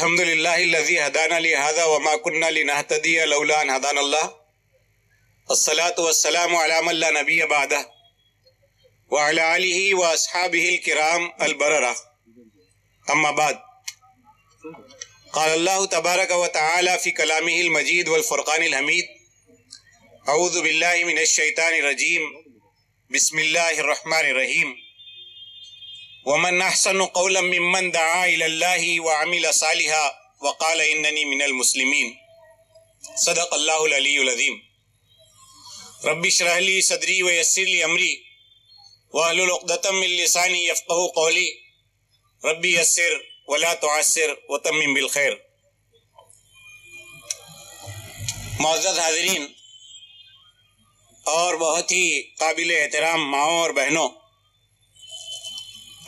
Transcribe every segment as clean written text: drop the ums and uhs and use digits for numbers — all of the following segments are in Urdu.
الحمد للہ الذی ہدانا لہذا وما كنا لنہتدی لولا ان ہدانا اللہ الصلاۃ والسلام علی من لا نبی بعدہ وعلی آلہ واصحابہ الکرام البررہ اما بعد قال اللہ تبارک وتعالی فی کلامہ المجید والفرقان الحمید اعوذ باللہ من الشیطان الرجیم بسم اللہ الرحمن الرحیم ومن احسن قولا ممن دعا الى اللہ وعمل صالحا وقال اننی من المسلمین صدق اللہ العلی العظیم رب اشرح لی صدری ویسر لی امری واحلل عقدۃ من لسانی یفقہوا قولی رب یسر ولا تعسر وتمم بالخیر۔ معزز حاضرین اور بہت ہی قابل احترام ماؤں اور بہنوں،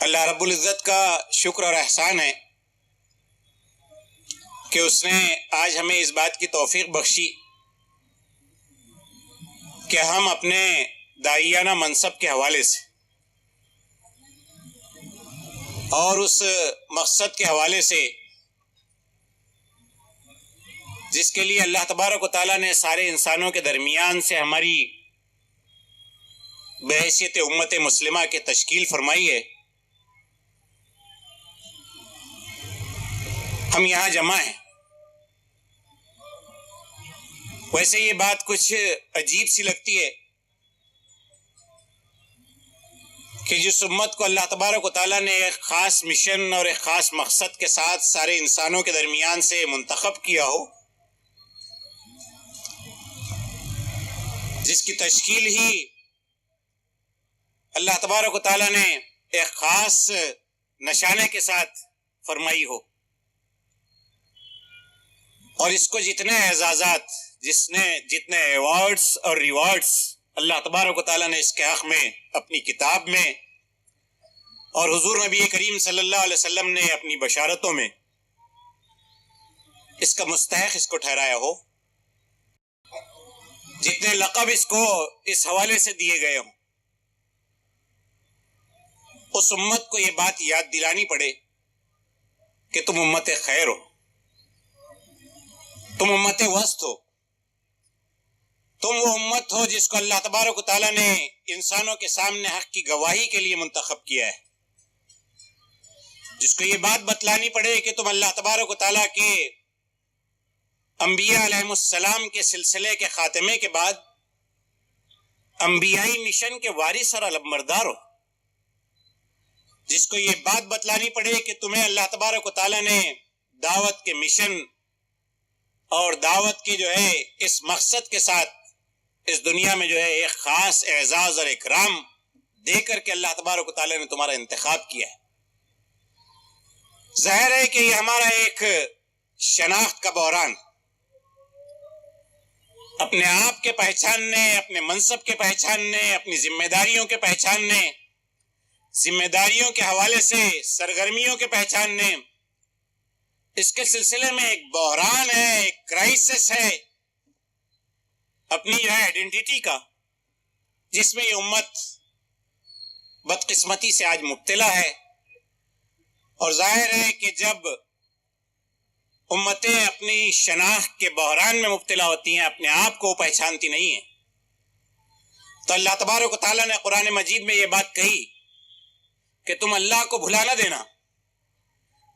اللہ رب العزت کا شکر اور احسان ہے کہ اس نے آج ہمیں اس بات کی توفیق بخشی کہ ہم اپنے داعیانہ منصب کے حوالے سے اور اس مقصد کے حوالے سے جس کے لیے اللہ تبارک و تعالیٰ نے سارے انسانوں کے درمیان سے ہماری بحیثیت امت مسلمہ کے تشکیل فرمائی ہے، ہم یہاں جمع ہیں۔ ویسے یہ بات کچھ عجیب سی لگتی ہے کہ جس امت کو اللہ تبارک و تعالیٰ نے ایک خاص مشن اور ایک خاص مقصد کے ساتھ سارے انسانوں کے درمیان سے منتخب کیا ہو، جس کی تشکیل ہی اللہ تبارک و تعالیٰ نے ایک خاص نشانے کے ساتھ فرمائی ہو، اور اس کو جتنے اعزازات، جتنے ایوارڈز اور ریوارڈز اللہ تبارک و تعالیٰ نے اس کے حق میں اپنی کتاب میں اور حضور نبی کریم صلی اللہ علیہ وسلم نے اپنی بشارتوں میں اس کا مستحق اس کو ٹھہرایا ہو، جتنے لقب اس کو اس حوالے سے دیے گئے ہوں، اس امت کو یہ بات یاد دلانی پڑے کہ تم امت خیر ہو، تم امت وسط ہو، تم وہ امت ہو جس کو اللہ تبارک و تعالیٰ نے انسانوں کے سامنے حق کی گواہی کے لیے منتخب کیا ہے، جس کو یہ بات بتلانی پڑے کہ تم اللہ تبارک و تعالیٰ کے انبیاء علیہ السلام کے سلسلے کے خاتمے کے بعد انبیائی مشن کے وارث اور علمبردار ہو، جس کو یہ بات بتلانی پڑے کہ تمہیں اللہ تبارک و تعالیٰ نے دعوت کے مشن اور دعوت کے جو ہے اس مقصد کے ساتھ اس دنیا میں جو ہے ایک خاص اعزاز اور اکرام دے کر کے اللہ تبارک و تعالیٰ نے تمہارا انتخاب کیا ہے۔ ظاہر ہے کہ یہ ہمارا ایک شناخت کا بحران، اپنے آپ کے پہچاننے، اپنے منصب کے پہچاننے، اپنی ذمہ داریوں کے پہچاننے، ذمہ داریوں کے حوالے سے سرگرمیوں کے پہچاننے، اس کے سلسلے میں ایک بحران ہے، ایک کرائسس ہے اپنی جو ہے آئیڈینٹی کا، جس میں یہ امت بدقسمتی سے آج مبتلا ہے۔ اور ظاہر ہے کہ جب امتیں اپنی شناخت کے بحران میں مبتلا ہوتی ہیں، اپنے آپ کو پہچانتی نہیں ہیں، تو اللہ تبارک و تعالیٰ نے قرآن مجید میں یہ بات کہی کہ تم اللہ کو بھلا نہ دینا،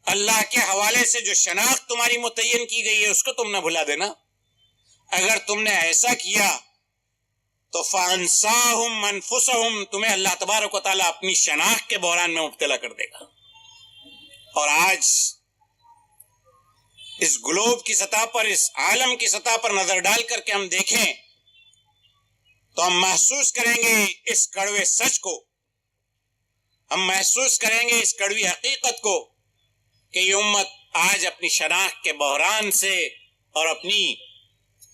اللہ کے حوالے سے جو شناخت تمہاری متعین کی گئی ہے اس کو تم نہ بھلا دینا۔ اگر تم نے ایسا کیا تو فَأَنْسَاهُمْ أَنفُسَهُمْ، تمہیں اللہ تبارک و تعالیٰ اپنی شناخت کے بحران میں مبتلا کر دے گا۔ اور آج اس گلوب کی سطح پر، اس عالم کی سطح پر نظر ڈال کر کے ہم دیکھیں تو ہم محسوس کریں گے اس کڑوے سچ کو، ہم محسوس کریں گے اس کڑوی حقیقت کو کہ یہ امت آج اپنی شناخت کے بحران سے اور اپنی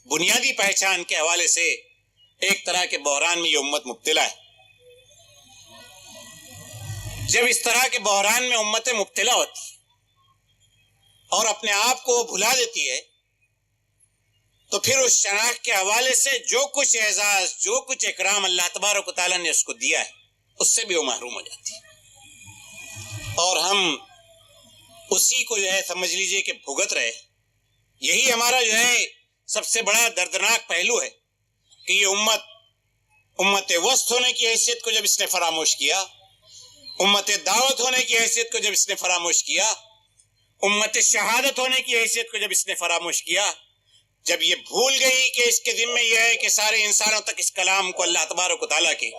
بنیادی پہچان کے حوالے سے ایک طرح کے بحران میں یہ امت مبتلا ہے۔ جب اس طرح کے بحران میں امتیں مبتلا ہوتی اور اپنے آپ کو بھلا دیتی ہے تو پھر اس شناخت کے حوالے سے جو کچھ اعزاز، جو کچھ اکرام اللہ تبارک و تعالیٰ نے اس کو دیا ہے، اس سے بھی وہ محروم ہو جاتی ہے۔ اور ہم اسی کو جو ہے سمجھ لیجئے کہ بھگت رہے. یہی ہمارا جو ہے سب سے بڑا دردناک پہلو ہے کہ یہ امت وسط ہونے کی حیثیت کو جب اس نے فراموش کیا، امت دعوت ہونے کی حیثیت کو جب اس نے فراموش کیا، امت شہادت ہونے کی حیثیت کو جب اس نے فراموش کیا، جب یہ بھول گئی کہ اس کے ذمہ یہ ہے کہ سارے انسانوں تک اس کلام کو اللہ تبارک و تعالیٰ کے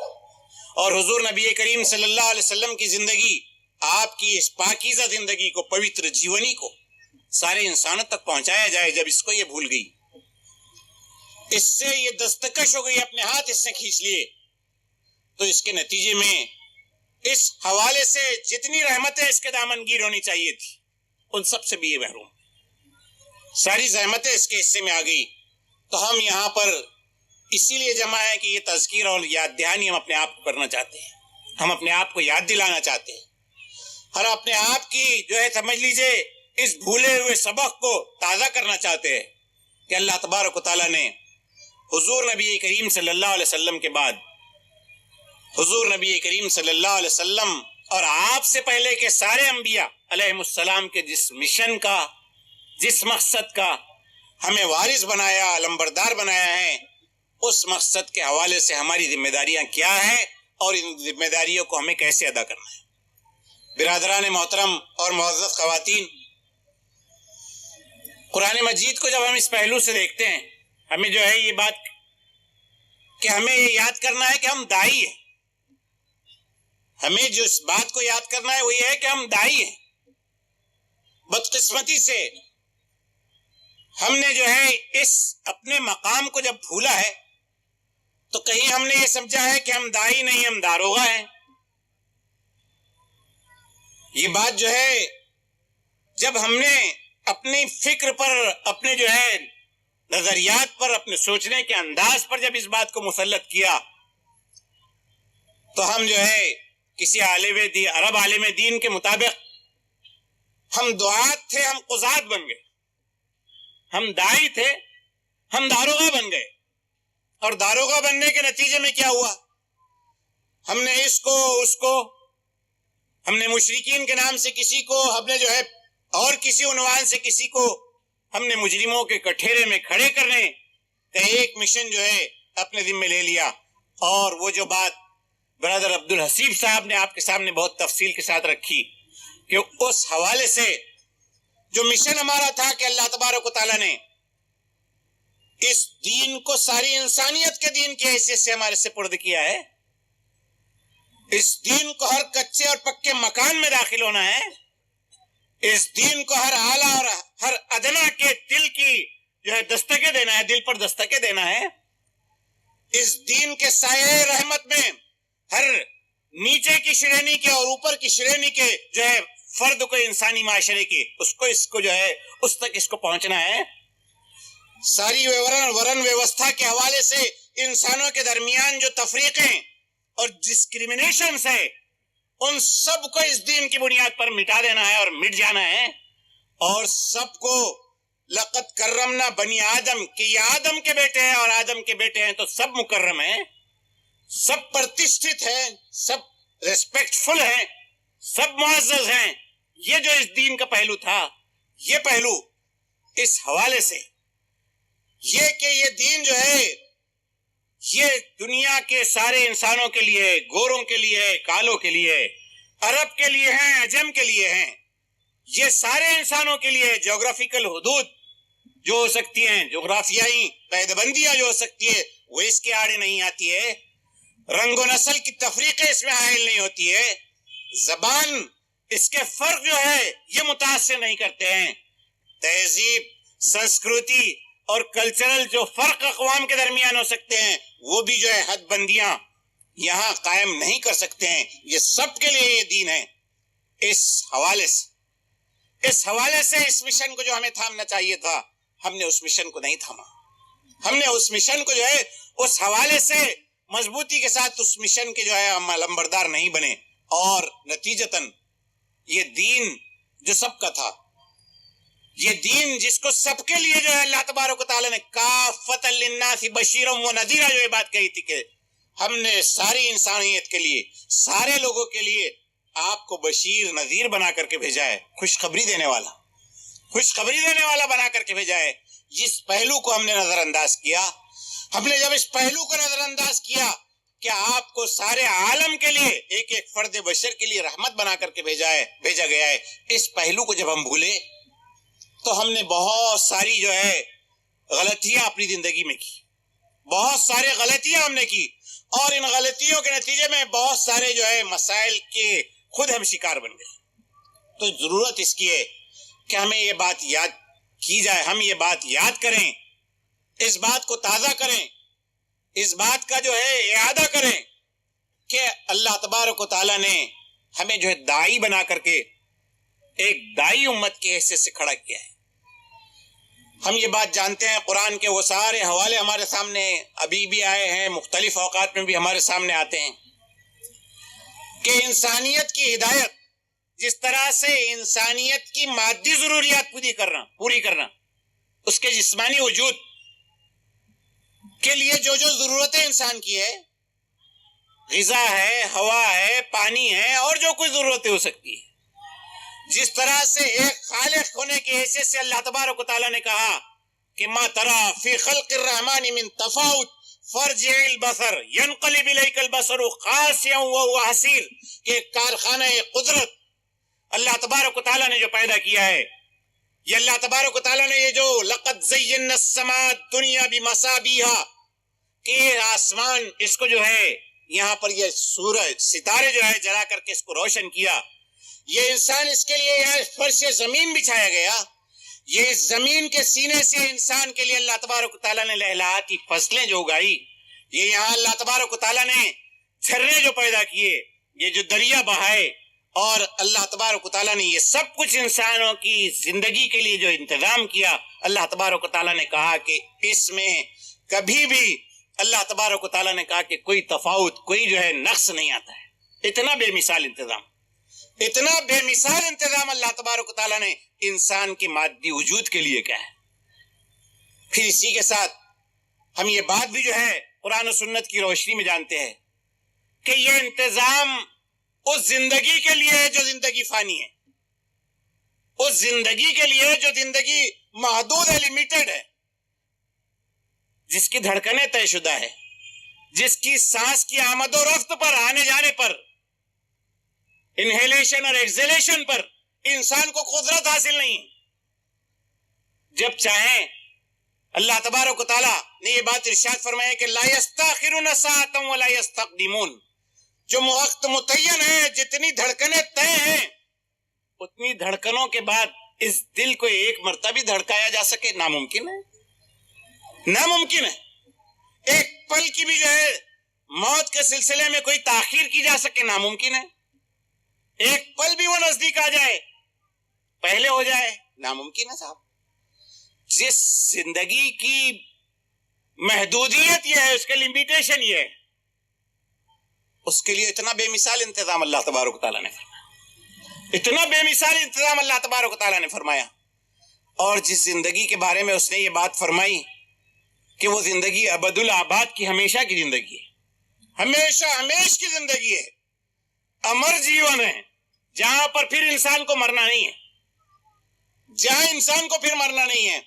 اور حضور نبی کریم صلی اللہ علیہ وسلم کی زندگی، آپ کی اس پاکیزہ زندگی کو، پوتر جیونی کو سارے انسانوں تک پہنچایا جائے، جب اس کو یہ بھول گئی، اس سے یہ دستکش ہو گئی، اپنے ہاتھ اس نے کھینچ لیے، تو اس کے نتیجے میں اس حوالے سے جتنی رحمتیں اس کے دامن گیر ہونی چاہیے تھی ان سب سے بھی یہ محروم، ساری زحمتیں اس کے حصے میں آ گئی. تو ہم یہاں پر اسی لیے جمع ہے کہ یہ تذکیر اور یاد دہانی ہم اپنے آپ کو کرنا چاہتے ہیں، ہم اپنے آپ کو یاد دلانا چاہتے ہیں، اور اپنے آپ کی جو ہے سمجھ لیجئے اس بھولے ہوئے سبق کو تازہ کرنا چاہتے ہیں کہ اللہ تبارک و تعالیٰ نے حضور نبی کریم صلی اللہ علیہ وسلم کے بعد، حضور نبی کریم صلی اللہ علیہ وسلم اور آپ سے پہلے کے سارے انبیاء علیہ السلام کے جس مشن کا، جس مقصد کا ہمیں وارث بنایا، علمبردار بنایا ہے، اس مقصد کے حوالے سے ہماری ذمہ داریاں کیا ہیں اور ان ذمہ داریوں کو ہمیں کیسے ادا کرنا ہے. برادران محترم اور معزز خواتین، قرآن مجید کو جب ہم اس پہلو سے دیکھتے ہیں، ہمیں جو ہے یہ بات کہ ہمیں یہ یاد کرنا ہے کہ ہم داعی ہیں. ہمیں جو اس بات کو یاد کرنا ہے وہ یہ ہے کہ ہم داعی ہیں. بدقسمتی سے ہم نے جو ہے اس اپنے مقام کو جب بھولا ہے تو کہیں ہم نے یہ سمجھا ہے کہ ہم داعی نہیں، ہم داروغہ ہیں. یہ بات جو ہے جب ہم نے اپنی فکر پر، اپنے جو ہے نظریات پر، اپنے سوچنے کے انداز پر جب اس بات کو مسلط کیا تو ہم جو ہے کسی عرب عالم دین کے مطابق ہم دعات تھے، ہم قضات بن گئے، ہم داعی تھے، ہم داروغہ بن گئے. اور داروغہ بننے کے نتیجے میں کیا ہوا؟ ہم نے اس کو ہم نے مشرکین کے نام سے کسی کو، ہم نے جو ہے اور کسی عنوان سے کسی کو ہم نے مجرموں کے کٹہرے میں کھڑے کرنے کا ایک مشن جو ہے اپنے ذمہ لے لیا. اور وہ جو بات برادر عبدالحسیب صاحب نے آپ کے سامنے بہت تفصیل کے ساتھ رکھی کہ اس حوالے سے جو مشن ہمارا تھا کہ اللہ تبارک و تعالیٰ نے اس دین کو ساری انسانیت کے دین کی حیثیت سے ہمارے سپرد کیا ہے، اس دین کو ہر کچے اور پکے مکان میں داخل ہونا ہے، اس دین کو ہر اعلیٰ اور ہر ادنا کے دل کی جو ہے دستکیں دینا ہے، دل پر دستکیں دینا ہے. اس دین کے سائے رحمت میں ہر نیچے کی شرینی کے اور اوپر کی شرینی کے جو ہے فرد کو، انسانی معاشرے کی، اس کو جو ہے اس تک اس کو پہنچنا ہے. ساری ورن ویوستھا کے حوالے سے انسانوں کے درمیان جو تفریقیں اور ڈسکریمنیشنز ہے ان سب کو اس دین کی بنیاد پر مٹا دینا ہے اور مٹ جانا ہے. اور سب کو لقد کرمنا بنی آدم کہ یہ آدم کے بیٹے ہیں اور آدم کے بیٹے ہیں تو سب مکرم ہیں، سب پرتشٹھت ہیں، سب ریسپیکٹفل ہیں، سب معزز ہیں. یہ جو اس دین کا پہلو تھا، یہ پہلو اس حوالے سے یہ کہ یہ دین جو ہے یہ دنیا کے سارے انسانوں کے لیے، گوروں کے لیے، کالوں کے لیے، عرب کے لیے ہیں، عجم کے لیے ہیں، یہ سارے انسانوں کے لیے. جغرافیکل حدود جو ہو سکتی ہیں، جغرافیائی قید بندیاں جو ہو سکتی ہے وہ اس کے آڑے نہیں آتی ہے. رنگ و نسل کی تفریقیں اس میں حائل نہیں ہوتی ہے. زبان اس کے فرق جو ہے یہ متاثر نہیں کرتے ہیں. تہذیب، سنسکرتی اور کلچرل جو فرق اقوام کے درمیان ہو سکتے ہیں وہ بھی جو ہے حد بندیاں یہاں قائم نہیں کر سکتے ہیں. یہ سب کے لیے یہ دین ہے. اس حوالے سے اس مشن کو جو ہمیں تھامنا چاہیے تھا، ہم نے اس مشن کو نہیں تھاما. ہم نے اس مشن کو جو ہے اس حوالے سے مضبوطی کے ساتھ اس مشن کے جو ہے ہم علمبردار نہیں بنے، اور نتیجتاً یہ دین جو سب کا تھا، یہ دین جس کو سب کے لیے جو ہے اللہ تبارک و تعالیٰ نے کافۃ للناس بشیرا و نذیرا جو یہ بات کہی تھی کہ ہم نے ساری انسانیت کے لیے، سارے لوگوں کے لیے آپ کو بشیر نذیر بنا کر کے بھیجا ہے، خوشخبری دینے والا بنا کر کے بھیجا ہے۔ جس پہلو کو ہم نے نظر انداز کیا، ہم نے جب اس پہلو کو نظر انداز کیا کہ آپ کو سارے عالم کے لیے، ایک ایک فرد بشر کے لیے رحمت بنا کر کے بھیجا گیا ہے، اس پہلو کو جب ہم بھولے تو ہم نے بہت ساری جو ہے غلطیاں اپنی زندگی میں کی، بہت سارے غلطیاں ہم نے کی، اور ان غلطیوں کے نتیجے میں بہت سارے جو ہے مسائل کے خود ہم شکار بن گئے۔ تو ضرورت اس کی ہے کہ ہمیں یہ بات یاد کی جائے، ہم یہ بات یاد کریں، اس بات کو تازہ کریں، اس بات کا جو ہے اعادہ کریں کہ اللہ تبارک و تعالیٰ نے ہمیں جو ہے داعی بنا کر کے ایک داعی امت کی حیثیت سے کھڑا کیا ہے۔ ہم یہ بات جانتے ہیں، قرآن کے وہ سارے حوالے ہمارے سامنے ابھی بھی آئے ہیں، مختلف اوقات میں بھی ہمارے سامنے آتے ہیں کہ انسانیت کی ہدایت، جس طرح سے انسانیت کی مادی ضروریات پوری کرنا، اس کے جسمانی وجود کے لیے جو ضرورتیں انسان کی ہے، غذا ہے، ہوا ہے، پانی ہے، اور جو کوئی ضرورتیں ہو سکتی ہے، جس طرح سے ایک خالق ہونے کی حیثیت سے اللہ تبارک و تعالیٰ نے کہا کہ ما ترى فی خلق الرحمن من تفاوت فرجع البصر ينقلب الیک البصر خاسئا وهو حسیر، کہ کارخانہ قدرت اللہ تبارک و تعالیٰ نے جو پیدا کیا ہے، یہ اللہ تبارک و تعالیٰ نے یہ جو لقد زینا السماء الدنیا بمصابیح، کہ یہ آسمان، اس کو جو ہے یہاں پر یہ سورج ستارے جو ہے جلا کر کے اس کو روشن کیا، یہ انسان اس کے لیے یہاں فرش زمین بچھایا گیا، یہ زمین کے سینے سے انسان کے لیے اللہ تبارک و تعالیٰ نے لہلاتی فصلیں جو اگائی، یہ یہاں اللہ تبارک و تعالیٰ نے جھرنے جو پیدا کیے، یہ جو دریا بہائے، اور اللہ تبارک و تعالیٰ نے یہ سب کچھ انسانوں کی زندگی کے لیے جو انتظام کیا، اللہ تبارک و تعالیٰ نے کہا کہ اس میں کبھی بھی اللہ تبارک و تعالیٰ نے کہا کہ کوئی تفاوت، کوئی جو ہے نقص نہیں آتا ہے۔ اتنا بے مثال انتظام اللہ تبارک و تعالیٰ نے انسان کے مادی وجود کے لیے کیا ہے۔ پھر اسی کے ساتھ ہم یہ بات بھی جو ہے قرآن و سنت کی روشنی میں جانتے ہیں کہ یہ انتظام اس زندگی کے لیے ہے جو زندگی فانی ہے، اس زندگی کے لیے جو زندگی محدود ہے، لیمیٹڈ ہے، جس کی دھڑکنیں طے شدہ ہے، جس کی سانس کی آمد و رفت پر، آنے جانے پر، انہیلیشن اور ایکزیلیشن پر انسان کو قدرت حاصل نہیں۔ جب چاہیں اللہ تبارک و تعالیٰ نے یہ بات ارشاد فرمایا کہ لا یستاخرون ساعة ولا یستقدمون، جو وقت متعین ہے، جتنی دھڑکنیں طے ہیں، اتنی دھڑکنوں کے بعد اس دل کو ایک مرتبہ بھی دھڑکایا جا سکے، ناممکن ہے۔ ایک پل کی بھی جو ہے موت کے سلسلے میں کوئی تاخیر کی جا سکے، ناممکن ہے۔ ایک پل بھی وہ نزدیک آ جائے، پہلے ہو جائے، ناممکن ہے صاحب۔ جس زندگی کی محدودیت یہ ہے، اس کے لیمیٹیشن یہ ہے، اس کے لیے اتنا بے مثال انتظام اللہ تبارک و تعالیٰ نے فرمایا، اتنا بے مثال انتظام اللہ تبارک و تعالیٰ نے فرمایا۔ اور جس زندگی کے بارے میں اس نے یہ بات فرمائی کہ وہ زندگی ابد الآباد کی، ہمیشہ کی زندگی ہے، ہمیش کی زندگی ہے، امر جیون ہے، جہاں پر پھر انسان کو مرنا نہیں ہے،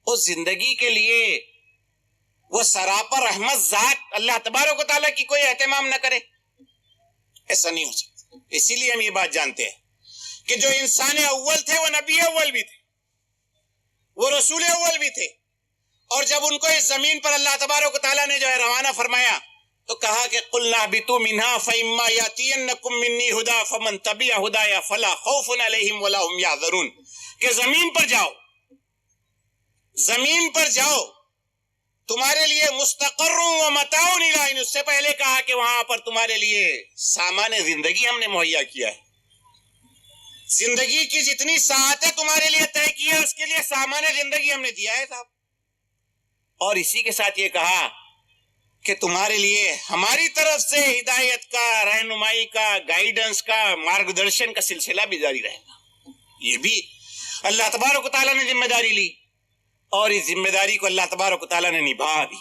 اس زندگی کے لیے وہ سراپر رحمت ذات اللہ تبارک و تعالیٰ کی کوئی اہتمام نہ کرے، ایسا نہیں ہو سکتا۔ اسی لیے ہم یہ بات جانتے ہیں کہ جو انسان اول تھے وہ نبی اول بھی تھے، وہ رسول اول بھی تھے، اور جب ان کو اس زمین پر اللہ تبارک و تعالیٰ نے جو ہے روانہ فرمایا تو کہا کہ قُلْنَا اهْبِطُوا مِنْهَا فَإِمَّا يَأْتِيَنَّكُم مِّنِّي هُدًى فَمَن تَبِعَ هُدَايَ فَلَا خَوْفٌ عَلَيْهِمْ وَلَا هُمْ يَحْزَنُونَ، کہ زمین پر جاؤ، تمہارے لیے مستقر و متاع الی حین، اس سے پہلے کہا کہ وہاں پر تمہارے لیے سامان زندگی ہم نے مہیا کیا ہے، زندگی کی جتنی ساعتیں تمہارے لیے طے کی ہے، اس کے لیے سامان زندگی ہم نے دیا ہے صاحب۔ اور اسی کے ساتھ یہ کہا کہ تمہارے لیے ہماری طرف سے ہدایت کا، رہنمائی کا، گائیڈنس کا، مارگدرشن کا سلسلہ بھی جاری رہے گا۔ یہ بھی اللہ تبارک و تعالیٰ نے ذمہ داری لی، اور اس ذمہ داری کو اللہ تبارک و تعالیٰ نے نبھا بھی،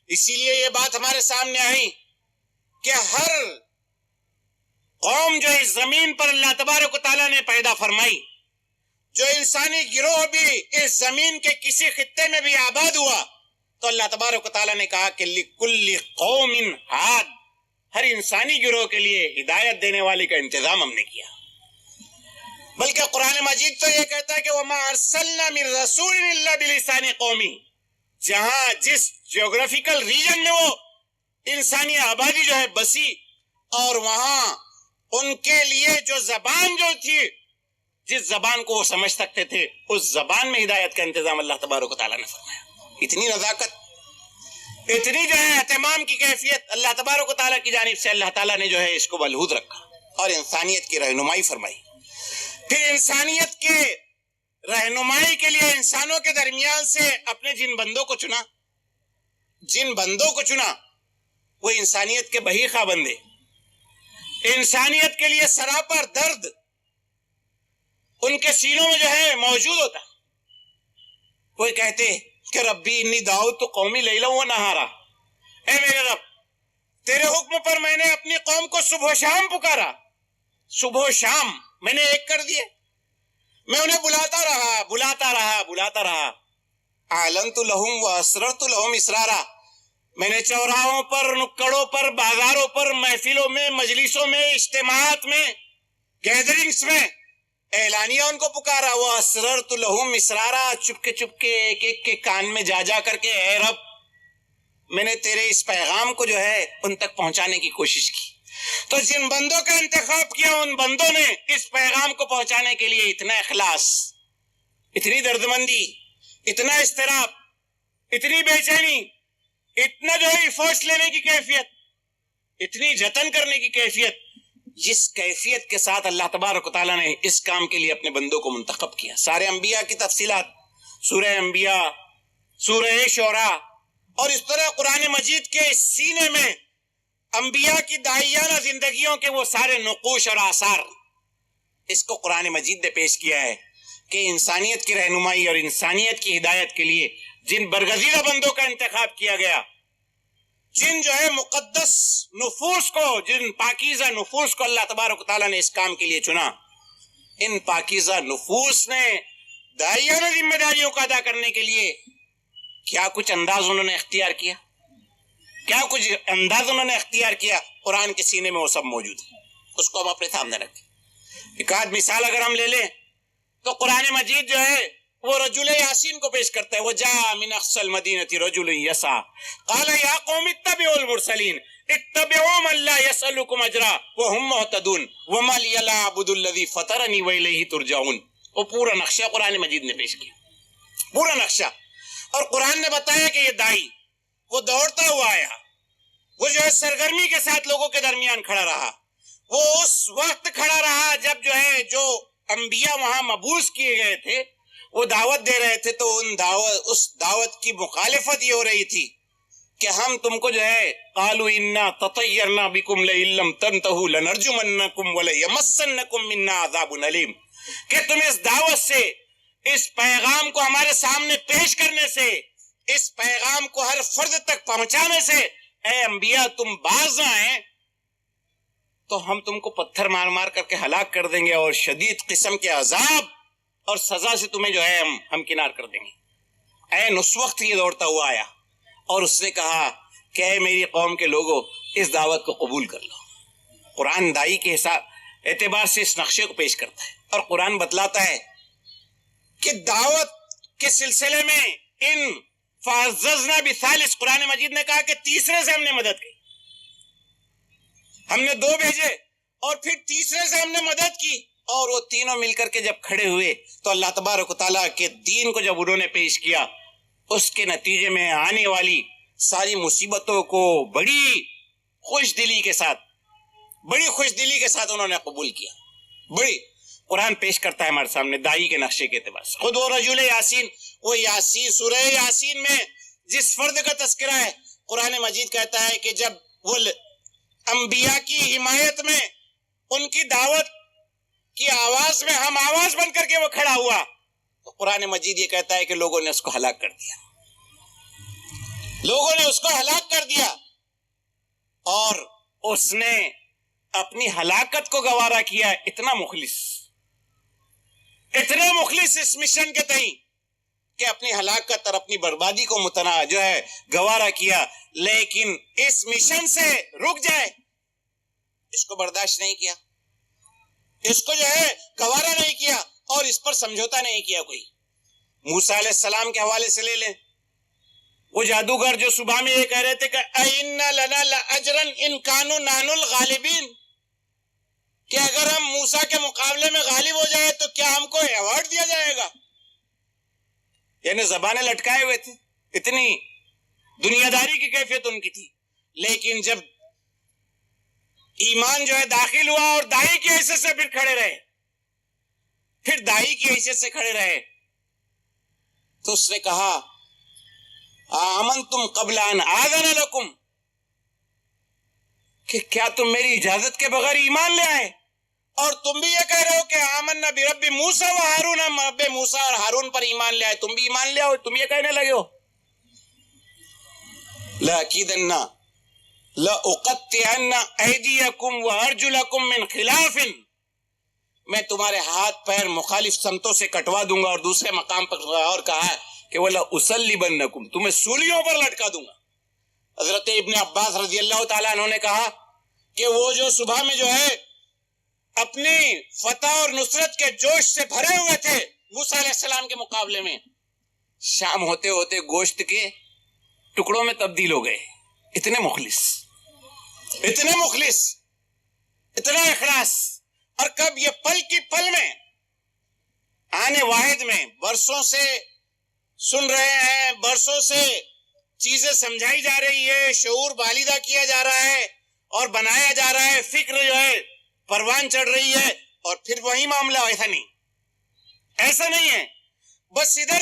اسی لیے یہ بات ہمارے سامنے آئی کہ ہر قوم جو اس زمین پر اللہ تبارک و تعالیٰ نے پیدا فرمائی، جو انسانی گروہ بھی اس زمین کے کسی خطے میں بھی آباد ہوا، تو اللہ تبارک و تعالیٰ نے کہا کہ لِكُلِّ قَوْمٍ ہاد، ہر انسانی گروہ کے لیے ہدایت دینے والے کا انتظام ہم نے کیا۔ بلکہ قرآن مجید تو یہ کہتا ہے کہ وَمَا أَرْسَلْنَا مِن رَسُولٍ إِلَّا بِلِسَانِ قَوْمِهِ، جہاں جس جیوگرافیکل ریجن میں وہ انسانی آبادی جو ہے بسی، اور وہاں ان کے لیے جو زبان جو تھی، جس زبان کو وہ سمجھ سکتے تھے، اس زبان میں ہدایت کا انتظام اللہ تبارک و تعالیٰ نے فرمایا۔ اتنی نزاکت، اتنی جو ہے اہتمام کی کیفیت اللہ تبارک و تعالیٰ کی جانب سے اللہ تعالیٰ نے جو ہے اس کو ملحوظ رکھا اور انسانیت کی رہنمائی فرمائی۔ پھر انسانیت کے رہنمائی کے لیے انسانوں کے درمیان سے اپنے جن بندوں کو چنا وہ انسانیت کے بحیخہ بندے، انسانیت کے لیے سراپر درد ان کے سینوں میں جو ہے موجود ہوتا۔ وہ کہتے کہ ربی انی دعوت قومی لیلا و نہارا، اے میرے رب تیرے حکم پر میں نے اپنی قوم کو صبح و شام پکارا، صبح و شام میں نے ایک کر دیے، میں انہیں بلاتا رہا، اعلنت لہم و اسررت لہم اسرارا، میں نے چوراہوں پر، نکڑوں پر، بازاروں پر، محفلوں میں، مجلسوں میں، اجتماعات میں، گیدرنگز میں اعلانیہ ان کو پکارا، وہ اسررت لہم اسرارا، چپکے ایک ایک کے کان میں جا کر کے، اے رب میں نے تیرے اس پیغام کو جو ہے ان تک پہنچانے کی کوشش کی۔ تو جن بندوں کا انتخاب کیا ان بندوں نے اس پیغام کو پہنچانے کے لیے اتنا اخلاص، اتنی دردمندی، اتنا اضطراب، اتنی بے چینی، اتنا جو ہے فوج لینے کی کیفیت، اتنی جتن کرنے کی کیفیت، جس کیفیت کے ساتھ اللہ تبارک و تعالیٰ نے اس کام کے لیے اپنے بندوں کو منتخب کیا۔ سارے انبیاء کی تفصیلات سورہ انبیاء، سورہ شعراء، اور اس طرح قرآن مجید کے سینے میں انبیاء کی داعیانہ زندگیوں کے وہ سارے نقوش اور آثار، اس کو قرآن مجید نے پیش کیا ہے کہ انسانیت کی رہنمائی اور انسانیت کی ہدایت کے لیے جن برگزیدہ بندوں کا انتخاب کیا گیا، جن جو ہے مقدس نفوس کو، جن پاکیزہ نفوس کو اللہ تبارک و تعالیٰ نے اس کام کے لیے چنا، ان پاکیزہ نفوس نے داعیانہ ذمہ داریوں کو ادا کرنے کے لیے کیا کچھ انداز انہوں نے اختیار کیا، قرآن کے سینے میں وہ سب موجود ہے، اس کو ہم اپنے سامنے رکھیں۔ ایک آدھ مثال اگر ہم لے لیں تو قرآن مجید جو ہے وہ رجل یاسین کو پیش کرتا ہے، وَجَاءَ مِنْ أَقْصَى الْمَدِينَةِ رَجُلٌ يَسْعَىٰ قَالَ يَا قَوْمِ اتَّبِعُوا الْمُرْسَلِينَ اتَّبِعُوا مَن لَّا يَسْأَلُكُمْ أَجْرًا وَهُم مُّهْتَدُونَ وَمَا لِيَ لَا أَعْبُدُ الَّذِي فَطَرَنِي وَإِلَيْهِ تُرْجَعُونَ۔ وہ پورا نقشہ قرآن مجید نے پیش کیا، پورا نقشہ، اور قرآن نے بتایا کہ یہ دائی وہ دوڑتا ہوا آیا، وہ جو ہے سرگرمی کے ساتھ لوگوں کے درمیان کھڑا رہا، وہ اس وقت کھڑا رہا جب جو ہے جو انبیاء وہاں مبعوث کیے گئے تھے وہ دعوت دے رہے تھے، تو اس دعوت کی مخالفت یہ ہو رہی تھی کہ ہم تم کو جو ہے قالوا انا تطیرنا بکم لئن لم تنتہوا لنرجمنکم ولیمسنکم منا عذاب علیم، کہ تم اس دعوت سے، اس پیغام کو ہمارے سامنے پیش کرنے سے، اس پیغام کو ہر فرد تک پہنچانے سے اے انبیاء تم باز نہ آئیں تو ہم تم کو پتھر مار مار کر کے ہلاک کر دیں گے، اور شدید قسم کے عذاب اور سزا سے تمہیں جو ہے ہم کنار کر دیں گے۔ عین اس وقت یہ دوڑتا ہوا آیا اور اس نے کہا کہ اے میری قوم کے لوگوں اس دعوت کو قبول کر لو۔ قرآن دائی کے اعتبار سے اس نقشے کو پیش کرتا ہے، اور قرآن بتلاتا ہے کہ دعوت کے سلسلے میں ان فَعَزَّزْنَا بِثَالِث، قرآن مجید نے کہا کہ تیسرے سے ہم نے مدد کی، ہم نے 2 بھیجے اور پھر تیسرے سے ہم نے مدد کی، اور وہ تینوں مل کر کے جب کھڑے ہوئے تو اللہ تبارک و تعالیٰ کے دین کو جب انہوں نے پیش کیا، اس کے نتیجے میں آنے والی ساری مصیبتوں کو بڑی خوش دلی کے ساتھ انہوں نے قبول کیا۔ بڑی قرآن پیش کرتا ہے ہمارے سامنے دائی کے نقشے کے اعتبار سے۔ خود وہ رجل یاسین، وہ یاسین، سورہ یاسین میں جس فرد کا تذکرہ ہے، قرآن مجید کہتا ہے کہ جب وہ انبیاء کی حمایت میں، ان کی دعوت کی آواز میں ہم آواز بن کر کے وہ کھڑا ہوا، تو قرآن مجید یہ کہتا ہے کہ لوگوں نے اس کو ہلاک کر دیا، اور اس نے اپنی ہلاکت کو گوارا کیا. اتنا مخلص اس مشن کے تئیں کہ اپنی ہلاکت اور اپنی بربادی کو گوارا کیا, لیکن اس مشن سے رک جائے اس کو برداشت نہیں کیا, اس کو گوارا نہیں کیا اور اس پر سمجھوتا نہیں کیا کوئی. موسیٰ علیہ السلام کے حوالے سے لے لیں, وہ جادوگر جو صبح میں یہ کہہ رہے تھے کہ اِنَّ لَنَا لَأَجْرًا إِن كَانُوا نَحْنُ الْغَالِبِينَ, کہ اگر ہم موسیٰ کے مقابلے میں غالب ہو جائے تو کیا ہم کو ایوارڈ دیا جائے گا. یعنی زبانیں لٹکائے ہوئے تھے, اتنی دنیا داری کی کیفیت ان کی تھی. لیکن جب ایمان داخل ہوا اور دائی کی حیثیت سے پھر دائی کی حیثیت سے کھڑے رہے, تو اس نے کہا آمنتم قبل ان آذن لکم, کہ کیا تم میری اجازت کے بغیر ایمان لے آئے, اور تم بھی یہ کہہ رہے ہو کہ آمنا برب موسیٰ و ہارون, ہم رب موسیٰ اور ہارون پر ایمان لے آئے, تم بھی ایمان لے آؤ, تم یہ کہنے لگے ہو. لَأَكِيدَنَّ لَأُقَطِّعَنَّ أَيْدِيَكُمْ وَأَرْجُلَكُمْ مِنْ خِلَافٍ, میں تمہارے ہاتھ پیر مخالف سمتوں سے کٹوا دوں گا. اور دوسرے مقام پر اور کہا کہ وَلَأُصَلِّبَنَّكُمْ, تمہیں سولیوں پر لٹکا دوں گا. حضرت ابن عباس رضی اللہ تعالیٰ عنہ نے کہا کہ وہ جو صبح میں اپنی فتح اور نصرت کے جوش سے بھرے ہوئے تھے موسیٰ علیہ السلام کے مقابلے میں, شام ہوتے ہوتے گوشت کے ٹکڑوں میں تبدیل ہو گئے. اتنے مخلص, اتنا اخلاص. اور کب یہ پل کی پل میں آنے واحد میں برسوں سے سن رہے ہیں, برسوں سے چیزیں سمجھائی جا رہی ہے, شعور بالیدہ کیا جا رہا ہے اور بنایا جا رہا ہے, فکر پروان چڑھ رہی ہے, اور پھر وہی معاملہ. ایسا نہیں ہے. بس ادھر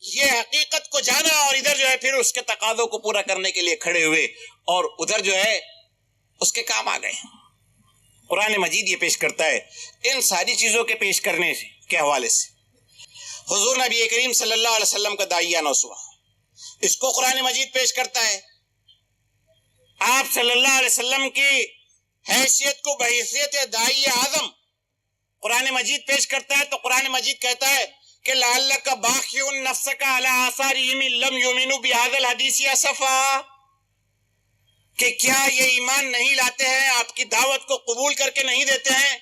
یہ حقیقت کو جانا اور ادھر پھر اس کے تقاضوں کو پورا کرنے کے لیے کھڑے ہوئے, اور ادھر اس کے کام آ گئے. قرآن مجید یہ پیش کرتا ہے ان ساری چیزوں کے پیش کرنے کے حوالے سے. حضور نبی کریم صلی اللہ علیہ وسلم کا داعیہ نوسوا, اس کو قرآن مجید پیش کرتا ہے. آپ صلی اللہ علیہ وسلم کی حیثیت کو بحیثیت داعی اعظم قرآن مجید پیش کرتا ہے, تو قرآن مجید کہتا ہے کہ لعلک باخع نفسک علی آثارہم ان لم یؤمنوا بہذا الحدیث اسفا, کہ کیا یہ ایمان نہیں لاتے ہیں, آپ کی دعوت کو قبول کر کے نہیں دیتے ہیں.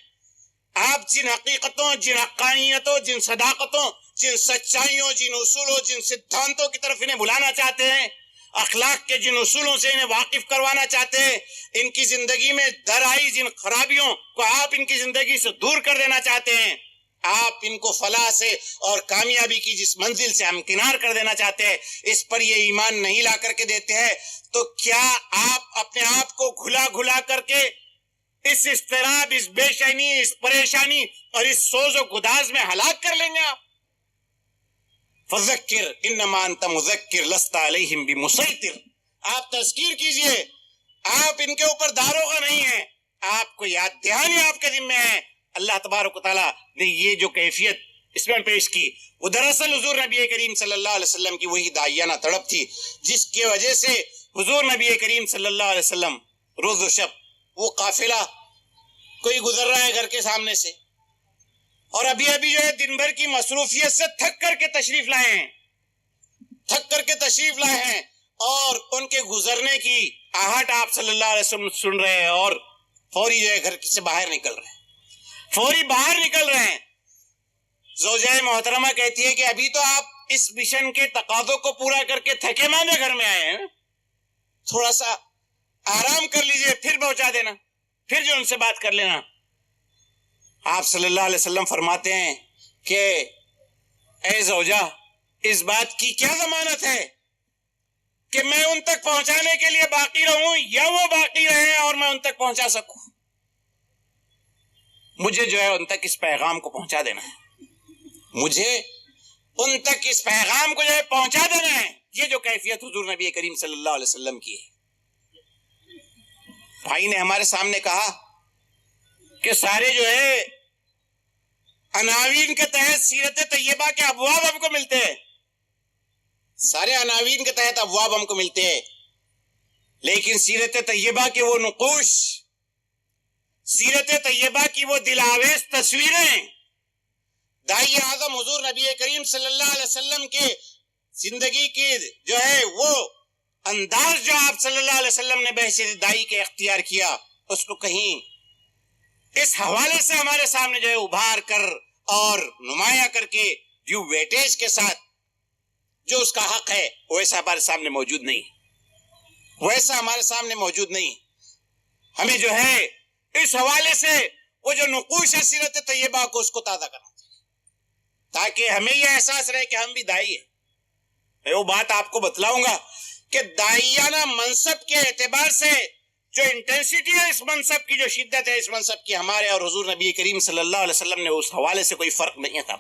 آپ جن حقیقتوں, جن حقانیتوں, جن صداقتوں, جن سچائیوں, جن اصولوں, جن سدھانتوں کی طرف انہیں بلانا چاہتے ہیں, اخلاق کے جن اصولوں سے انہیں واقف کروانا چاہتے ہیں, ان کی زندگی میں در آئی جن خرابیوں کو آپ ان کی زندگی سے دور کر دینا چاہتے ہیں, آپ ان کو فلاح سے اور کامیابی کی جس منزل سے ہمکنار کر دینا چاہتے ہیں, اس پر یہ ایمان نہیں لا کر کے دیتے ہیں, تو کیا آپ اپنے آپ کو گھلا کر کے اس اضطراب, اس بے چینی, اس پریشانی اور اس سوز و گداز میں ہلاک کر لیں گے آپ؟ فذکر انما انت مذکر لست علیہم بمسیطر, آپ تذکیر کیجئے, آپ ان کے اوپر داروغہ نہیں ہیں, آپ کو یاد دہانی آپ کے ذمہ ہے. اللہ تبارک و تعالیٰ نے یہ جو کیفیت اس میں پیش کی, وہ دراصل حضور نبی کریم صلی اللہ علیہ وسلم کی وہی داعیانہ تڑپ تھی, جس کی وجہ سے حضور نبی کریم صلی اللہ علیہ وسلم روز و شب وہ قافلہ کوئی گزر رہا ہے گھر کے سامنے سے, اور ابھی دن بھر کی مصروفیت سے تھک کر کے تشریف لائے ہیں, اور ان کے گزرنے کی آہٹ آپ صلی اللہ علیہ وسلم سن رہے ہیں, اور فوری گھر سے باہر نکل رہے ہیں. زوجہ محترمہ کہتی ہے کہ ابھی تو آپ اس مشن کے تقاضوں کو پورا کر کے تھکے ماندے گھر میں آئے ہیں, تھوڑا سا آرام کر لیجئے, پھر پہنچا دینا, پھر جو ان سے بات کر لینا. آپ صلی اللہ علیہ وسلم فرماتے ہیں کہ اے زوجہ, اس بات کی کیا ضمانت ہے کہ میں ان تک پہنچانے کے لیے باقی رہوں یا وہ باقی رہیں اور میں ان تک پہنچا سکوں؟ مجھے ان تک اس پیغام کو پہنچا دینا ہے, مجھے ان تک اس پیغام کو پہنچا دینا ہے. یہ جو کیفیت حضور نبی کریم صلی اللہ علیہ وسلم کی ہے. بھائی نے ہمارے سامنے کہا کہ سارے عناوین کے تحت سیرت طیبہ کے ابواب ہم کو ملتے ہیں, سارے عناوین کے تحت ابواب ہم کو ملتے ہیں, لیکن سیرت طیبہ کے وہ نقوش، سیرت طیبہ کی وہ دلاویز تصویریں، داعی اعظم حضور نبی کریم صلی اللہ علیہ وسلم کے زندگی کی جو ہے وہ انداز جو آپ صلی اللہ علیہ وسلم نے بحیثیت داعی کے اختیار کیا، اس کو کہیں اس حوالے سے ہمارے سامنے جو ہے ابھار کر اور نمایاں کر کے ڈیو ویٹیج کے ساتھ جو اس کا حق ہے ویسا ہمارے سامنے موجود نہیں، ویسا ہمارے سامنے موجود نہیں۔ ہمیں جو ہے اس حوالے سے وہ جو نقوش ہے سیرت طیبہ کو اس کو تازہ کرنا چاہیے، تاکہ ہمیں یہ احساس رہے کہ ہم بھی داعی ہیں۔ میں وہ بات آپ کو بتلاؤں گا کہ داعیانہ منصب کے اعتبار سے جو انٹینسٹی ہے اس منصب کی، جو شدت ہے اس منصب کی، ہمارے اور حضور نبی کریم صلی اللہ علیہ وسلم نے اس حوالے سے کوئی فرق نہیں تھا،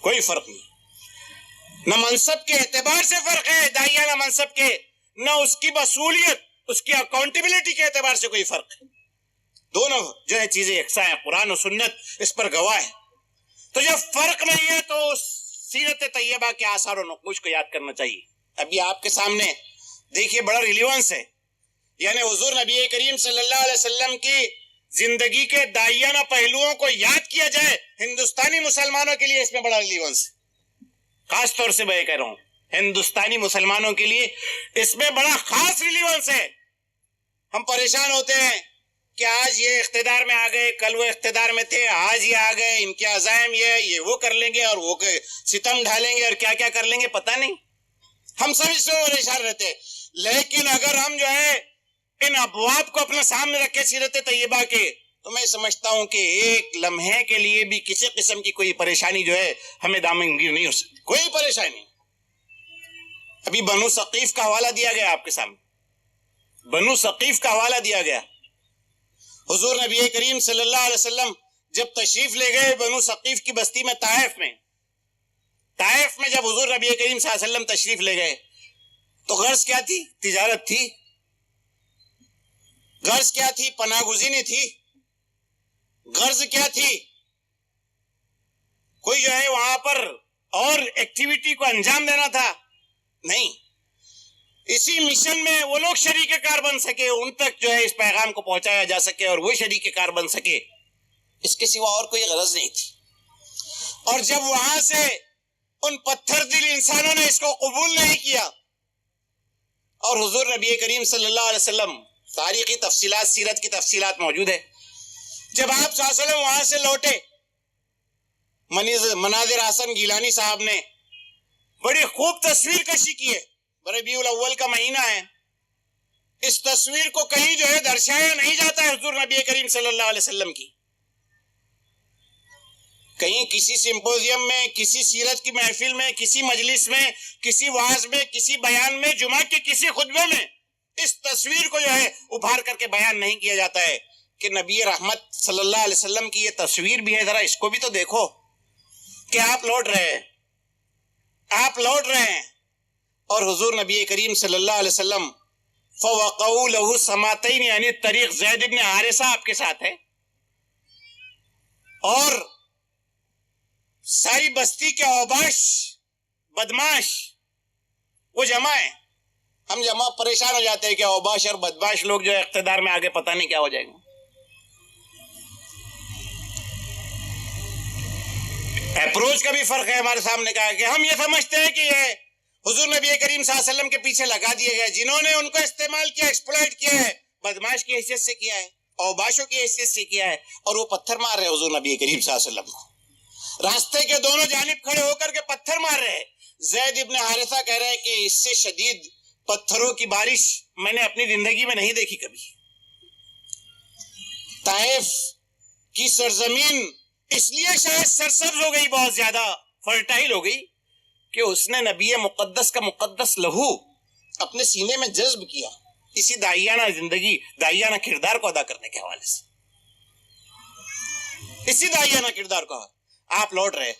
کوئی فرق نہیں۔ نہ منصب کے اعتبار سے فرق ہے داعیانہ منصب کے، نہ اس کی مسئولیت، اس کی اکاؤنٹیبلٹی کے اعتبار سے کوئی فرق ہے، دونوں جو ہے چیزیں یکساں ہیں، قرآن و سنت اس پر گواہ ہے۔ تو جب فرق نہیں ہے تو سیرت طیبہ کے آثار و نقوش کو یاد کرنا چاہیے۔ ابھی آپ کے سامنے دیکھیے بڑا ریلیونس ہے، یعنی حضور نبی کریم صلی اللہ علیہ وسلم کی زندگی کے داعیانہ پہلوؤں کو یاد کیا جائے، ہندوستانی مسلمانوں کے لیے اس میں بڑا ریلیونس ہے، خاص طور سے میں کہہ رہا ہوں ہندوستانی مسلمانوں کے لیے اس میں بڑا خاص ریلیونس ہے۔ ہم پریشان ہوتے ہیں کہ آج یہ اقتدار میں آ گئے، کل وہ اقتدار میں تھے، آج یہ آ گئے، ان کے عزائم یہ وہ کر لیں گے اور وہ ستم ڈھالیں گے اور کیا کیا کر لیں گے پتہ نہیں، ہم سب اس میں پریشان رہتے ہیں۔ لیکن اگر ہم جو ہے ان ابواب کو اپنے سامنے رکھے سیرت طیبہ کے، تو میں سمجھتا ہوں کہ ایک لمحے کے لیے بھی کسی قسم کی کوئی پریشانی جو ہے ہمیں دامنگیر نہیں ہو سکتی، کوئی پریشانی نہیں۔ ابھی بنو ثقیف کا حوالہ دیا گیا آپ کے سامنے، بنو ثقیف کا حوالہ دیا گیا۔ حضور نبی کریم صلی اللہ علیہ وسلم جب تشریف لے گئے بنو ثقیف کی بستی میں، طائف میں جب حضور نبی کریم صلی اللہ علیہ وسلم تشریف لے گئے تو غرض کیا تھی؟ تجارت تھی، غرض کیا تھی؟ پناہ گزینی تھی، غرض کیا تھی؟ کوئی جو ہے وہاں پر اور ایکٹیویٹی کو انجام دینا تھا؟ نہیں، اسی مشن میں وہ لوگ شریک کار بن سکے، ان تک جو ہے اس پیغام کو پہنچایا جا سکے اور وہ شریک کار بن سکے، اس کے سوا اور کوئی غرض نہیں تھی۔ اور جب وہاں سے ان پتھر دل انسانوں نے اس کو قبول نہیں کیا اور حضور نبی کریم صلی اللہ علیہ وسلم، تاریخی تفصیلات، سیرت کی تفصیلات موجود ہے، جب آپ صلی اللہ علیہ وسلم وہاں سے لوٹے، مناظر حسن گیلانی صاحب نے بڑی خوب تصویر کشی کی ہے، ربیع الاول کا مہینہ ہے، اس تصویر کو کہیں جو ہے درشایا نہیں جاتا ہے حضور نبی کریم صلی اللہ علیہ وسلم کی، کہیں کسی سمپوزیم میں، کسی سیرت کی محفل میں، کسی مجلس میں، کسی وعظ میں، کسی بیان میں، جمعہ کے کسی خطبے میں اس تصویر کو جو ہے ابھار کر کے بیان نہیں کیا جاتا ہے کہ نبی رحمت صلی اللہ علیہ وسلم کی یہ تصویر بھی ہے، ذرا اس کو بھی تو دیکھو کہ آپ لوٹ رہے ہیں، آپ لوٹ رہے ہیں۔ اور حضور نبی کریم صلی اللہ علیہ وسلم فوقعوا له سماتین، یعنی طریق زید ابن حارثہ آپ کے ساتھ ہے، اور ساری بستی کے اوباش بدماش وہ جمع ہے۔ ہم جمع پریشان ہو جاتے ہیں کہ اوباش اور بدماش لوگ جو ہے اقتدار میں آگے پتہ نہیں کیا ہو جائے گا۔ اپروچ کا بھی فرق ہے ہمارے سامنے کا، کہ ہم یہ سمجھتے ہیں کہ یہ حضور نبی کریم صلی اللہ علیہ وسلم کے پیچھے لگا دیے گئے، جنہوں نے ان کو استعمال کیا، ایکسپلائٹ کیا ہے، بدماش کی حیثیت سے کیا ہے، اوباشوں کی حیثیت سے کیا ہے، اور وہ پتھر مار رہے حضور نبی کریم صلی اللہ علیہ وسلم کو، راستے کے دونوں جانب کھڑے ہو کر کے پتھر مار رہے ہیں۔ زید ابن حارثہ کہہ رہے ہیں کہ اس سے شدید پتھروں کی بارش میں نے اپنی زندگی میں نہیں دیکھی کبھی۔ طائف کی سرزمین اس لیے شاید سرسبز ہو گئی، بہت زیادہ فرٹائل ہو گئی، کہ اس نے نبی مقدس کا مقدس لہو اپنے سینے میں جذب کیا، اسی داعیانہ زندگی، داعیانہ کردار کو ادا کرنے کے حوالے سے، اسی داعیانہ کردار کو آپ لوٹ رہے،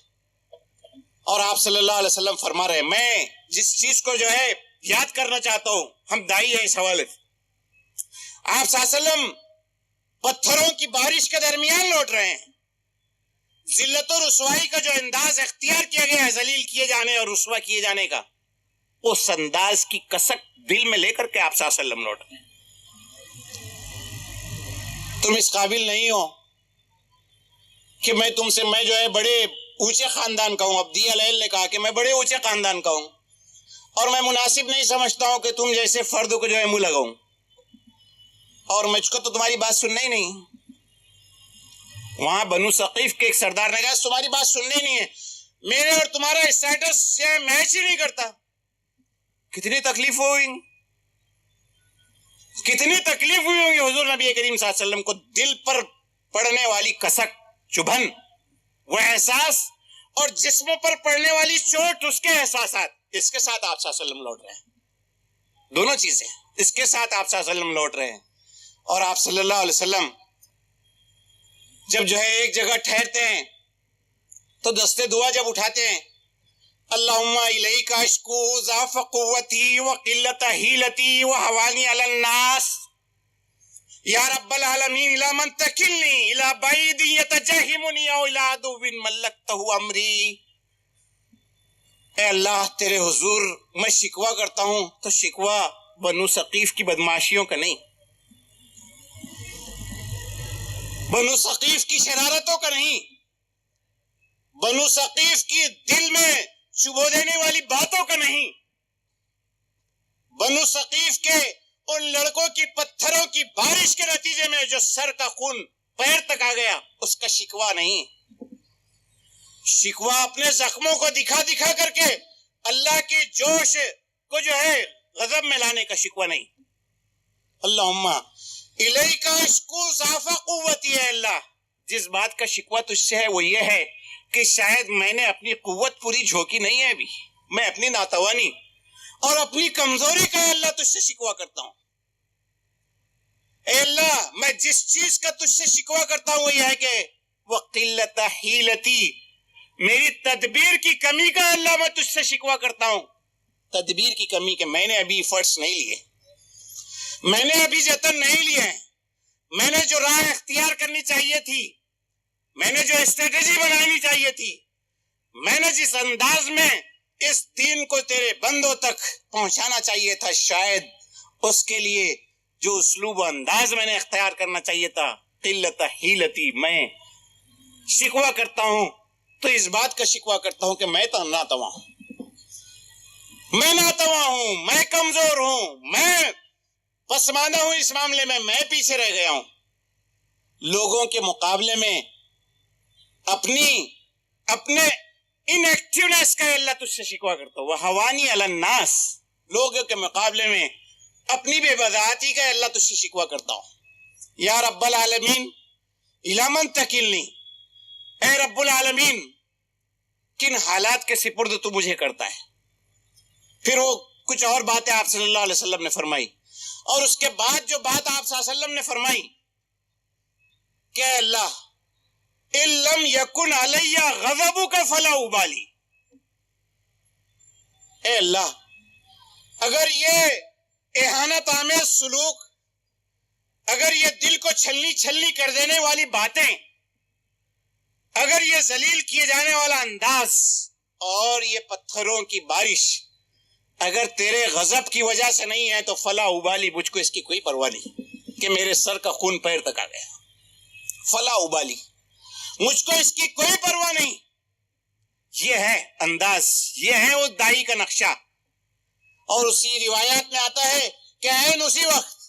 اور آپ صلی اللہ علیہ وسلم فرما رہے، میں جس چیز کو جو ہے یاد کرنا چاہتا ہوں، ہم داعی ہیں اس حوالے سے، آپ صلی اللہ علیہ وسلم پتھروں کی بارش کے درمیان لوٹ رہے ہیں، ذلت و رسوائی کا جو انداز اختیار کیا گیا ہے ذلیل کیے جانے اور رسوا کیے جانے کا، اس انداز کی کسک دل میں لے کر کے آپ صلی اللہ علیہ وسلم لوٹ رہے ہیں. تم اس قابل نہیں ہو کہ میں تم سے، میں جو ہے بڑے اونچے خاندان کا ہوں. عبدی علیہ نے کہا کہ میں بڑے اونچے خاندان کا ہوں اور میں مناسب نہیں سمجھتا ہوں کہ تم جیسے فرد کو جو ہے منہ لگاؤں، اور مجھ کو تو تمہاری بات سننا ہی نہیں. وہاں بنو ثقیف کے ایک سردار نے کہا تمہاری بات سننی نہیں ہے، میرے اور تمہارا اسٹیٹس میچ ہی نہیں کرتا. کتنی تکلیف ہوئی، کتنی تکلیف ہوئی ہوگی حضور نبی کریم صلی اللہ علیہ وسلم کو. دل پر پڑنے والی کسک، چبھن، وہ احساس، اور جسموں پر پڑنے والی چوٹ، اس کے احساسات، اس کے ساتھ آپ صلی اللہ علیہ وسلم لوٹ رہے ہیں. دونوں چیزیں اس کے ساتھ آپ صلی اللہ علیہ وسلم لوٹ رہے ہیں. اور آپ صلی اللہ علیہ وسلم جب جو ہے ایک جگہ ٹھہرتے ہیں تو دستے دعا جب اٹھاتے ہیں، اللہم الیک اشکو ضعف قوتی وقلت حیلتی وحوانی علی الناس یا رب العالمین الی من تکلنی الی بعید یتجہمنی او الی عدو ملکتہ امری. اے اللہ تیرے حضور میں شکوہ کرتا ہوں تو شکوہ بنو ثقیف کی بدماشیوں کا نہیں، بنو ثقیف کی شرارتوں کا نہیں، بنو ثقیف کی دل میں چبو دینے والی باتوں کا نہیں، بنو ثقیف کے ان لڑکوں کی پتھروں کی بارش کے نتیجے میں جو سر کا خون پیر تک آ گیا، اس کا شکوہ نہیں. شکوہ اپنے زخموں کو دکھا دکھا کر کے اللہ کی جوش کو جو ہے غضب میں لانے کا شکوہ نہیں. اللہم الیک اشکو ضعف قوتی، ہے اللہ جس بات کا شکوہ تجھ سے ہے وہ یہ ہے کہ شاید میں نے اپنی قوت پوری جھونکی نہیں ہے ابھی، میں اپنی ناتوانی اور اپنی کمزوری کا اللہ تجھ سے شکوہ کرتا ہوں. اے اللہ میں جس چیز کا تجھ سے شکوہ کرتا ہوں وہ یہ ہے کہ وقلت حیلتی، میری تدبیر کی کمی کا اللہ میں تجھ سے شکوہ کرتا ہوں. تدبیر کی کمی کہ میں نے ابھی ایفرٹس نہیں لیے، میں نے ابھی جتن نہیں لیے، میں نے جو راہ اختیار کرنی چاہیے تھی، میں نے جو اسٹریٹجی بنانی چاہیے تھی، میں نے جس انداز میں اس دین کو تیرے بندوں تک پہنچانا چاہیے تھا، شاید اس کے لیے جو اسلوب و انداز میں نے اختیار کرنا چاہیے تھا، قلت حیلتی، میں شکوہ کرتا ہوں. تو اس بات کا شکوہ کرتا ہوں کہ میں تو ناتواں ہوں، میں ناتواں ہوں، میں کمزور ہوں، میں پسماندہ ہوں اس معاملے میں پیچھے رہ گیا ہوں. لوگوں کے مقابلے میں اپنے ان ایکٹیونیس کا اللہ تجھ سے شکوہ کرتا ہوں. وحوانی علی الناس، لوگوں کے مقابلے میں اپنی بے وضاحتی کا اللہ تجھ سے شکوہ کرتا ہوں. یا رب العالمین الی من تکلنی، اے رب العالمین کن حالات کے سپرد تو مجھے کرتا ہے. پھر وہ کچھ اور باتیں آپ صلی اللہ علیہ وسلم نے فرمائی، اور اس کے بعد جو بات آپ صلی اللہ علیہ وسلم نے فرمائی کہ اللہ ان لم یکن علی غضبک فلا ابالی، اے اللہ اگر یہ اہانت آمیز سلوک، اگر یہ دل کو چھلنی چھلنی کر دینے والی باتیں، اگر یہ ذلیل کیے جانے والا انداز اور یہ پتھروں کی بارش اگر تیرے غضب کی وجہ سے نہیں ہے تو فلا ابالی، مجھ کو اس کی کوئی پرواہ نہیں کہ میرے سر کا خون پیر تک آ گیا. فلا ابالی، مجھ کو اس کی کوئی پرواہ نہیں. یہ ہے انداز، یہ ہے وہ دائی کا نقشہ. اور اسی روایات میں آتا ہے کہ عین اسی وقت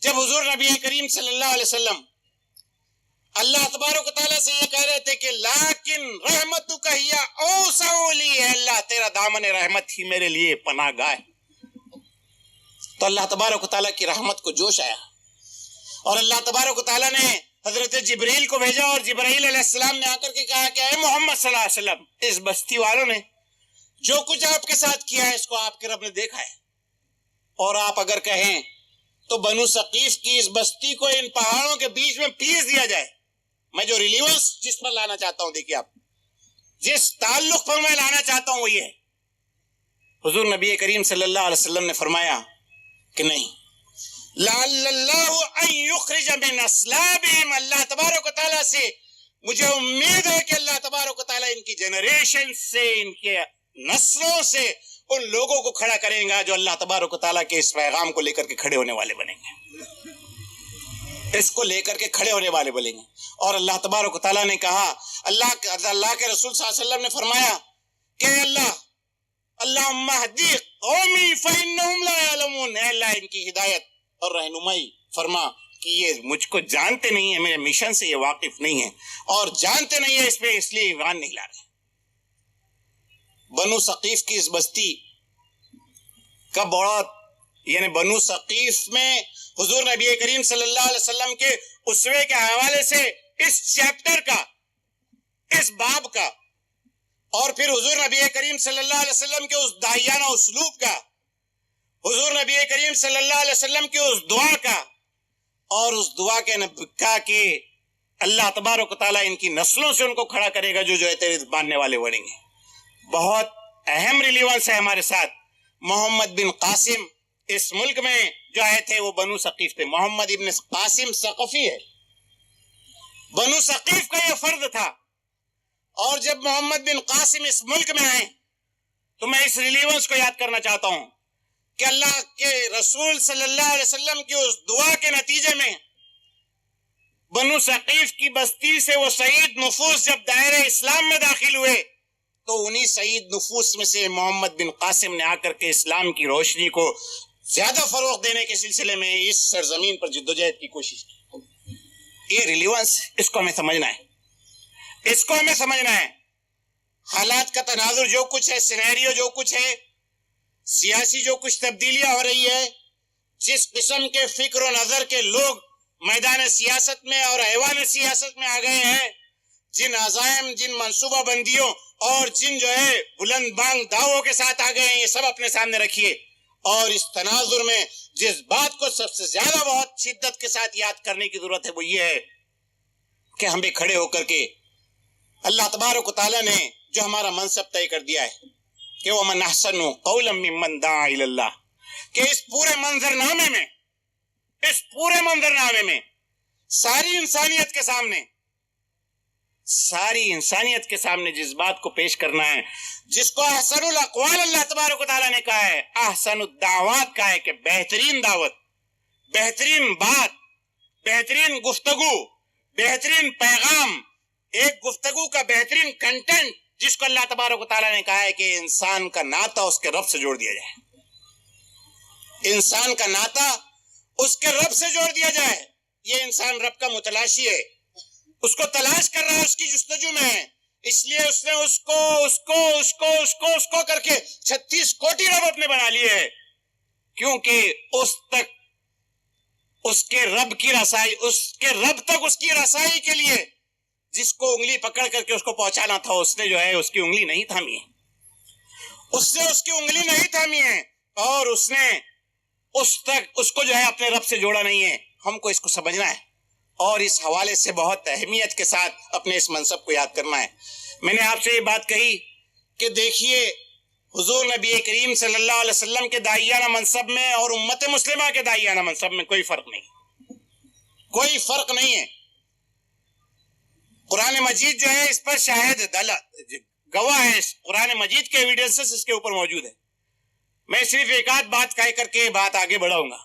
جب حضور نبی کریم صلی اللہ علیہ وسلم اللہ تبارک و تعالیٰ سے یہ کہہ رہے تھے کہ لیکن رحمتک ہی اوسع لی، ہے اللہ تیرا دامن رحمت ہی میرے لیے پناہ گاہ ہے. تو اللہ تبارک و تعالیٰ کی رحمت کو جوش آیا اور اللہ تبارک و تعالیٰ نے حضرت جبریل کو بھیجا، اور جبرائیل علیہ السلام نے آ کر کے کہا کہ اے محمد صلی اللہ علیہ وسلم، اس بستی والوں نے جو کچھ آپ کے ساتھ کیا ہے اس کو آپ کے رب نے دیکھا ہے، اور آپ اگر کہیں تو بنو ثقیف کی اس بستی کو ان پہاڑوں کے بیچ میں پیس دیا جائے. میں جو ریلیونس جس پر لانا چاہتا ہوں، دیکھیے آپ جس تعلق پر میں لانا چاہتا ہوں وہ یہ ہے، حضور نبی کریم صلی اللہ علیہ وسلم نے فرمایا کہ نہیں، لعل اللہ ان یخرج من اصلابہم، اللہ تبارک و تعالیٰ سے مجھے امید ہے کہ اللہ تبارک و تعالیٰ ان کی جنریشن سے، ان کے نسلوں سے ان لوگوں کو کھڑا کرے گا جو اللہ تبارک و تعالیٰ کے اس پیغام کو لے کر کے کھڑے ہونے والے بنیں گے، اس کو لے کر کے کھڑے ہونے والے بنیں گے۔ اور اللہ تبارک و تعالیٰ نے کہا، اللہ کے رسول صلی اللہ علیہ وسلم نے فرمایا کہ اللہم اہدی قومی فإنہم لا یعلمون، اے اللہ ان کی ہدایت اور رہنمائی فرما کہ یہ مجھ کو جانتے نہیں ہیں، میرے مشن سے یہ واقف نہیں ہیں اور جانتے نہیں ہیں اس پہ، اس لیے ایمان نہیں لا رہے۔ بنو ثقیف کی اس بستی کا بڑا، یعنی بنو ثقیف میں حضور نبی کریم صلی اللہ علیہ وسلم کے اسوے کے حوالے سے اس چیپٹر کا، اس باب کا، اور پھر حضور نبی کریم صلی اللہ علیہ وسلم کے اس داعیانہ اسلوب کا، حضور نبی کریم صلی اللہ علیہ وسلم کی اس دعا کا، اور اس دعا کے کہا کہ اللہ تبارک و تعالیٰ ان کی نسلوں سے ان کو کھڑا کرے گا جو ہے تیرے ماننے والے بنیں گے۔ بہت اہم ریلیونس ہے ہمارے ساتھ۔ محمد بن قاسم اس ملک میں جو آئے تھے وہ بنو ثقیف تھے۔ محمد ابن قاسم ثقفی ہے، بنو ثقیف کا یہ فرد تھا۔ اور جب محمد بن قاسم اس ملک میں آئے تو میں اس ریلیونس کو یاد کرنا چاہتا ہوں کہ اللہ کے رسول صلی اللہ علیہ وسلم کی اس دعا کے نتیجے میں بنو ثقیف کی بستی سے وہ سعید نفوس جب دائرہ اسلام میں داخل ہوئے تو انہی سعید نفوس میں سے محمد بن قاسم نے آ کر کے اسلام کی روشنی کو زیادہ فروغ دینے کے سلسلے میں اس سرزمین پر جدوجہد کی کوشش کی۔ یہ ریلیونس، اس کو ہمیں سمجھنا ہے، اس کو ہمیں سمجھنا ہے۔ حالات کا تناظر جو کچھ ہے، سینیریو جو کچھ ہے، سیاسی جو کچھ تبدیلیاں ہو رہی ہے، جس قسم کے فکر و نظر کے لوگ میدان سیاست میں اور ایوان سیاست میں آ گئے ہیں، جن عزائم، جن منصوبہ بندیوں اور جن جو ہے بلند بانگ دعووں کے ساتھ آ گئے ہیں، یہ سب اپنے سامنے رکھیے۔ اور اس تناظر میں جس بات کو سب سے زیادہ بہت شدت کے ساتھ یاد کرنے کی ضرورت ہے وہ یہ ہے کہ ہم بھی کھڑے ہو کر کے اللہ تبارک و تعالیٰ نے جو ہمارا منصب طے کر دیا ہے کہ وَمَنْ أَحْسَنُ قَوْلًا مِّمَّنْ دَعَا إِلَى اللَّهِ، کہ اس پورے منظرنامے میں ساری انسانیت کے سامنے جس بات کو پیش کرنا ہے، جس کو احسن الاقوال اللہ تبارک و تعالیٰ نے کہا ہے، احسن الدعوات کہا ہے کہ بہترین دعوت، بہترین بات، بہترین گفتگو، بہترین پیغام، ایک گفتگو کا بہترین کنٹینٹ جس کو اللہ تبارک و تعالیٰ نے کہا ہے کہ انسان کا ناطہ اس کے رب سے جوڑ دیا جائے، انسان کا ناطہ اس کے رب سے جوڑ دیا جائے۔ یہ انسان رب کا متلاشی ہے، اس کو تلاش کر رہا ہے، اس کی جستجو میں ہے، اس لیے اس نے اس کو کر کے 36 کوٹی رب اپنے بنا لیے ہے، کیونکہ اس تک اس کے رب کی رسائی، اس کے رب تک اس کی رسائی کے لیے جس کو انگلی پکڑ کر کے اس کو پہنچانا تھا، اس نے جو ہے اس کی انگلی نہیں تھامی ہے، اس نے اس کی انگلی نہیں تھامی ہے، اور اس نے اس کو جو ہے اپنے رب سے جوڑا نہیں ہے۔ ہم کو اس کو سمجھنا ہے اور اس حوالے سے بہت اہمیت کے ساتھ اپنے اس منصب کو یاد کرنا ہے۔ میں نے آپ سے یہ بات کہی کہ دیکھیے حضور نبی کریم صلی اللہ علیہ وسلم کے داعیانہ منصب میں اور امت مسلمہ کے داعیانہ منصب میں کوئی فرق نہیں ہے۔ قرآن مجید جو ہے اس پر شاہد گواہ ہے، قرآن مجید کے ایویڈنسز اس کے اوپر موجود ہے۔ میں صرف ایک آدھ بات کہہ کر کے بات آگے بڑھاؤں گا۔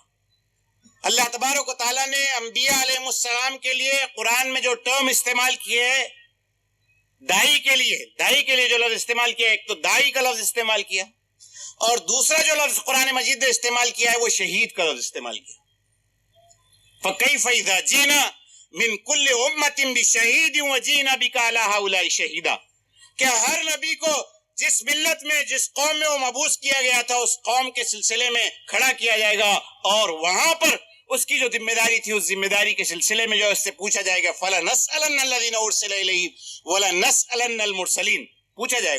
اللہ تبارک و تعالیٰ نے انبیاء علیہ السلام کے لیے قرآن میں جو ٹرم استعمال کیے ہے، دائی کے لیے جو لفظ استعمال کیا ہے، ایک تو دائی کا لفظ استعمال کیا، اور دوسرا جو لفظ قرآن مجید نے استعمال کیا ہے وہ شہید کا لفظ استعمال کیا۔ فَكَيْفَ إِذَا جِئْنَا مِن كُلِّ أُمَّةٍ بِشَهِيدٍ وَجِئْنَا بِكَ عَلَىٰ هَٰؤُلَاءِ شَهِيدًا، کہ ہر نبی کو جس ملت میں، جس قوم میں وہ مبعوث کیا گیا تھا، اس قوم کے سلسلے میں کھڑا کیا جائے گا، اور وہاں پر اس کی جو ذمہ داری تھی، اس ذمہ داری کے سلسلے میں جو اس سے پوچھا جائے گا، فَلَنَسْأَلَنَّ الَّذِينَ أُرْسِلَ إِلَيْهِمْ وَلَنَسْأَلَنَّ الْمُرْسَلِينَ، پوچھا جائے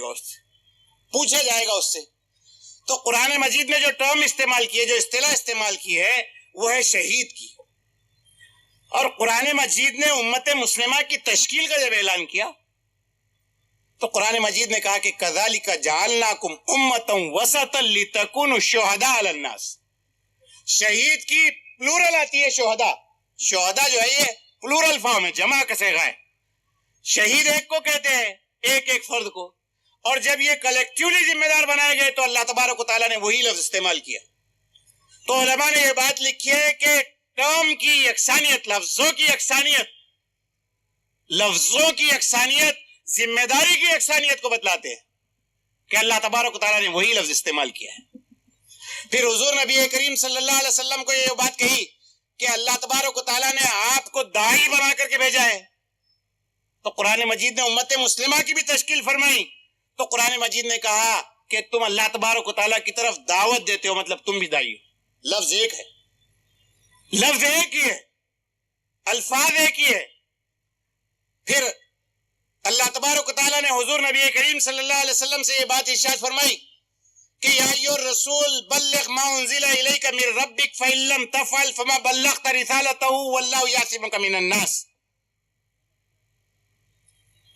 گا اس سے۔ تو قرآن مجید نے جو ٹرم استعمال کی ہے، جو اصطلاح استعمال کی ہے، وہ ہے شہید کی۔ اور قرآن مجید نے امت مسلمہ کی تشکیل کا جب اعلان کیا تو قرآن مجید نے کہا کہ كَذَلِكَ جَعَلْنَاكُمْ أُمَّةً وَسَطًا لِتَكُونُوا شُهَدَاءَ عَلَى النَّاسِ۔ شہید کی پلورل آتی ہے، شہداء جو ہے یہ پلورل فارم ہے، جمع کا صیغہ ہے۔ شہید ایک کو کہتے ہیں، ایک فرد کو، اور جب یہ کلیکٹیولی ذمہ دار بنائے گئے تو اللہ تبارک و تعالیٰ نے وہی لفظ استعمال کیا. تو علماء نے یہ بات لکھی ہے کہ ٹرم کی یکسانیت، لفظوں کی یکسانیت ذمہ داری کی یکسانیت کو بتلاتے ہیں کہ اللہ تبارک و تعالیٰ نے وہی لفظ استعمال کیا ہے. پھر حضور نبی کریم صلی اللہ علیہ وسلم کو یہ بات کہی کہ اللہ تبارک و تعالیٰ نے آپ کو داعی بنا کر کے بھیجا ہے. تو قرآن مجید نے امت مسلمہ کی بھی تشکیل فرمائی. تو قرآن مجید نے کہا کہ تم اللہ تبارک و تعالیٰ کی طرف دعوت دیتے ہو، مطلب تم بھی داعی ہو. لفظ ایک ہے، لفظ ایک ہی ہے، الفاظ ایک ہی ہے. پھر اللہ تبارک و تعالیٰ نے حضور نبی کریم صلی اللہ علیہ وسلم سے یہ بات ارشاد فرمائی کہ یا ایھا الرسول بلغ ما انزل الیک من ربک فإن لم تفعل فما بلغت رسالته واللہ یعصمک من الناس.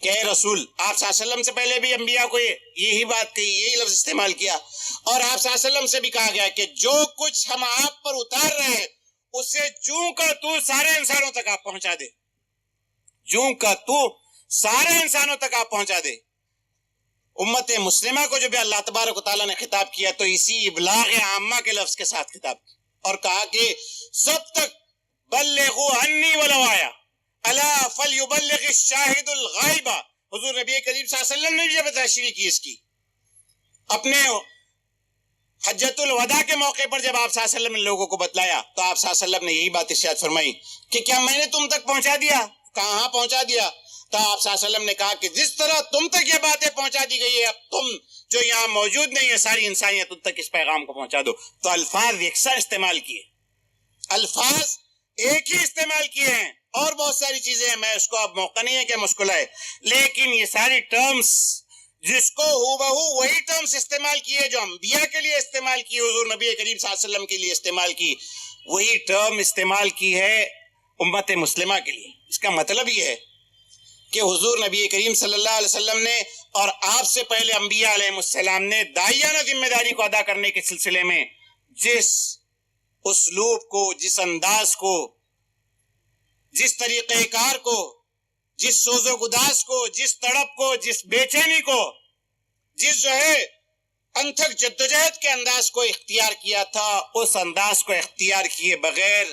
کہ اے رسول، آپ صلی اللہ علیہ وسلم سے پہلے بھی انبیاء کو یہی بات کہی، یہی لفظ استعمال کیا، اور آپ صلی اللہ علیہ وسلم سے بھی کہا گیا کہ جو کچھ ہم آپ پر اتار رہے ہیں اسے جوں کا تو سارے انسانوں تک آپ پہنچا دے، جوں کا تو سارے انسانوں تک آپ پہنچا دے. امت مسلمہ کو جو بھی اللہ تبارک و تعالیٰ نے خطاب کیا تو اسی ابلاغ عامہ کے لفظ کے ساتھ خطاب کیا اور کہا کہ سب تک بلغوا عنی ولو آیا الا فلیبلغ الشاہد الغائب. حضور نبی کریم صلی اللہ علیہ وسلم نے بھی یہ تشریح کی اس کی. اپنے حجۃ الوداع کے موقع پر جب آپ صلی اللہ علیہ وسلم نے لوگوں کو بتلایا تو آپ صلی اللہ علیہ وسلم نے یہی بات ارشاد فرمائی کہ کیا میں نے تم تک پہنچا دیا؟ کہاں پہنچا دیا؟ تو آپ صلی اللہ علیہ وسلم نے کہا کہ جس طرح تم تک یہ باتیں پہنچا دی گئی ہے، اب تم جو یہاں موجود نہیں ہے ساری انسانیت ان تک اس پیغام کو پہنچا دو. تو الفاظ یکساں استعمال کیے، الفاظ ایک ہی استعمال کیے ہیں. اور بہت ساری چیزیں ہیں، میں اس کو اب موقع نہیں ہے کہ مشکلائے، لیکن یہ ساری ٹرمز جس کو ہو بہو وہی ٹرمز استعمال کیے جو انبیاء کے لیے استعمال کی، حضور نبی کریم صلی اللہ علیہ وسلم کے لیے استعمال کی، وہی ٹرم استعمال کی ہے امت مسلمہ کے لیے. اس کا مطلب یہ ہے کہ حضور نبی کریم صلی اللہ علیہ وسلم نے اور آپ سے پہلے انبیاء علیہ السلام نے داعیانہ ذمہ داری کو ادا کرنے کے سلسلے میں جس اسلوب کو، جس انداز کو، جس طریقہ کار کو، جس سوز و گداز کو، جس تڑپ کو، جس بے چینی کو، جس جو ہے انتھک جدوجہد کے انداز کو اختیار کیا تھا، اس انداز کو اختیار کیے بغیر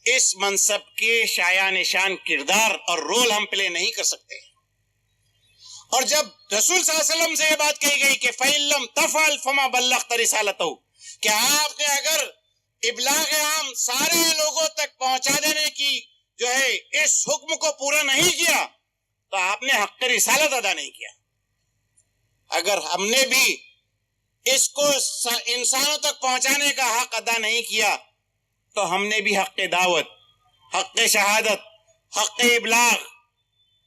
اس منصب کے شایان نشان کردار اور رول ہم پلے نہیں کر سکتے. اور جب رسول صلی اللہ علیہ وسلم سے یہ بات کہی گئی کہ فَإِن لَّمْ تَفْعَلْ فَمَا بَلَّغْتَ رِسَالَتَهُ، کہ آپ نے اگر ابلاغ عام سارے لوگوں تک پہنچا دینے کی جو ہے اس حکم کو پورا نہیں کیا تو آپ نے حق رسالت ادا نہیں کیا. اگر ہم نے بھی اس کو انسانوں تک پہنچانے کا حق ادا نہیں کیا تو ہم نے بھی حق دعوت، حق شہادت، حق ابلاغ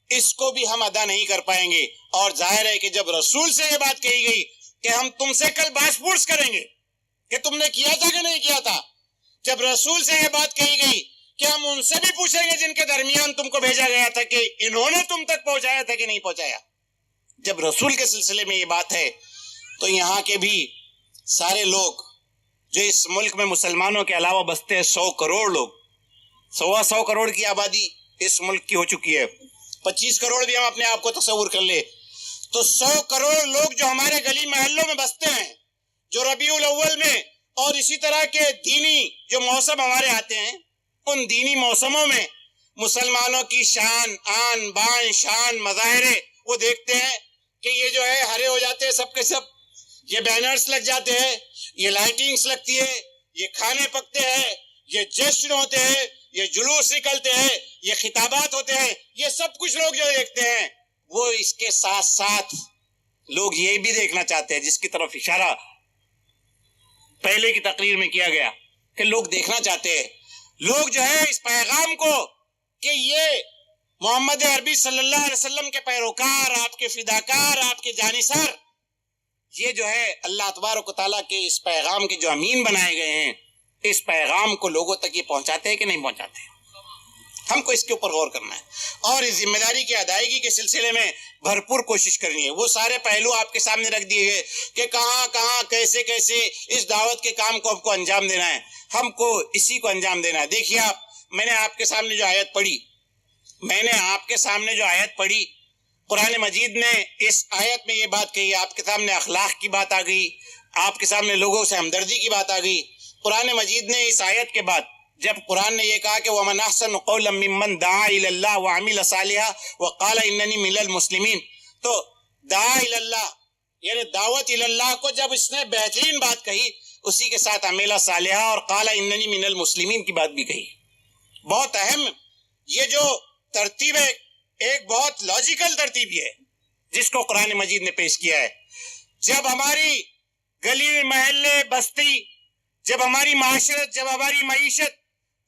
اس کو بھی ہم ادا نہیں کر پائیں گے. اور ظاہر ہے کہ جب رسول سے یہ بات کہی گئی کہ ہم تم سے کل باس پرس کریں گے کہ تم نے کیا تھا کہ نہیں کیا تھا، جب رسول سے یہ بات کہی گئی کہ ہم ان سے بھی پوچھیں گے جن کے درمیان تم کو بھیجا گیا تھا کہ انہوں نے تم تک پہنچایا تھا کہ نہیں پہنچایا، جب رسول کے سلسلے میں یہ بات ہے تو یہاں کے بھی سارے لوگ جو اس ملک میں مسلمانوں کے علاوہ بستے ہیں 100 کروڑ لوگ، 100 کروڑ کی آبادی اس ملک کی ہو چکی ہے، 25 کروڑ بھی ہم اپنے آپ کو تصور کر لے تو 100 کروڑ لوگ جو ہمارے گلی محلوں میں بستے ہیں، جو ربیع الاول میں اور اسی طرح کے دینی جو موسم ہمارے آتے ہیں، ان دینی موسموں میں مسلمانوں کی شان، آن بان، شان، مظاہرے وہ دیکھتے ہیں کہ یہ جو ہے ہرے ہو جاتے ہیں سب کے سب، یہ بینرز لگ جاتے ہیں، یہ لائٹنگز لگتی ہے، یہ کھانے پکتے ہیں، یہ جشن ہوتے ہیں، یہ جلوس نکلتے ہیں، یہ خطابات ہوتے ہیں، یہ سب کچھ لوگ جو دیکھتے ہیں، وہ اس کے ساتھ ساتھ لوگ یہ بھی دیکھنا چاہتے ہیں جس کی طرف اشارہ پہلے کی تقریر میں کیا گیا کہ لوگ دیکھنا چاہتے ہیں، لوگ جو ہے اس پیغام کو کہ یہ محمد عربی صلی اللہ علیہ وسلم کے پیروکار، آپ کے فداکار، آپ کے جانثار، یہ جو ہے اللہ تبارک و تعالیٰ کے اس پیغام کے جو امین بنائے گئے ہیں، اس پیغام کو لوگوں تک یہ پہنچاتے ہیں کہ نہیں پہنچاتے. ہم کو اس کے اوپر غور کرنا ہے اور اس ذمہ داری کی ادائیگی کے سلسلے میں بھرپور کوشش کرنی ہے. وہ سارے پہلو آپ کے سامنے رکھ دیے گئے کہ کہاں کہاں کیسے کیسے اس دعوت کے کام کو ہم کو انجام دینا ہے، ہم کو اسی کو انجام دینا ہے. دیکھیے میں نے آپ کے سامنے جو آیت پڑھی قرآن مجید نے اس آیت میں یہ بات کہی، آپ کے سامنے اخلاق کی بات آ گئی، آپ کے سامنے لوگوں سے ہمدردی کی بات آ گئی۔ قرآن مجید نے اس آیت کے بعد جب قرآن نے یہ کہا کہ وَمَنْ أَحْسَنُ قَوْلًا مِّمَّنْ دَعَا إِلَى اللَّهِ وَعَمِلَ صَالِحًا وَقَالَ إِنَّنِي مِنَ الْمُسْلِمِينَ، تو دعا الی اللہ یعنی دعوت الی اللہ کو جب اس نے بہترین بات کہی، اسی کے ساتھ عمل صالحہ اور قال اننی من المسلمین کی بات بھی کہی۔ بہت اہم یہ جو ترتیب ہے، ایک بہت لاجیکل ترتیب یہ ہے جس کو قرآن مجید نے پیش کیا ہے۔ جب ہماری گلی محلے بستی، جب ہماری معاشرت، جب ہماری معیشت،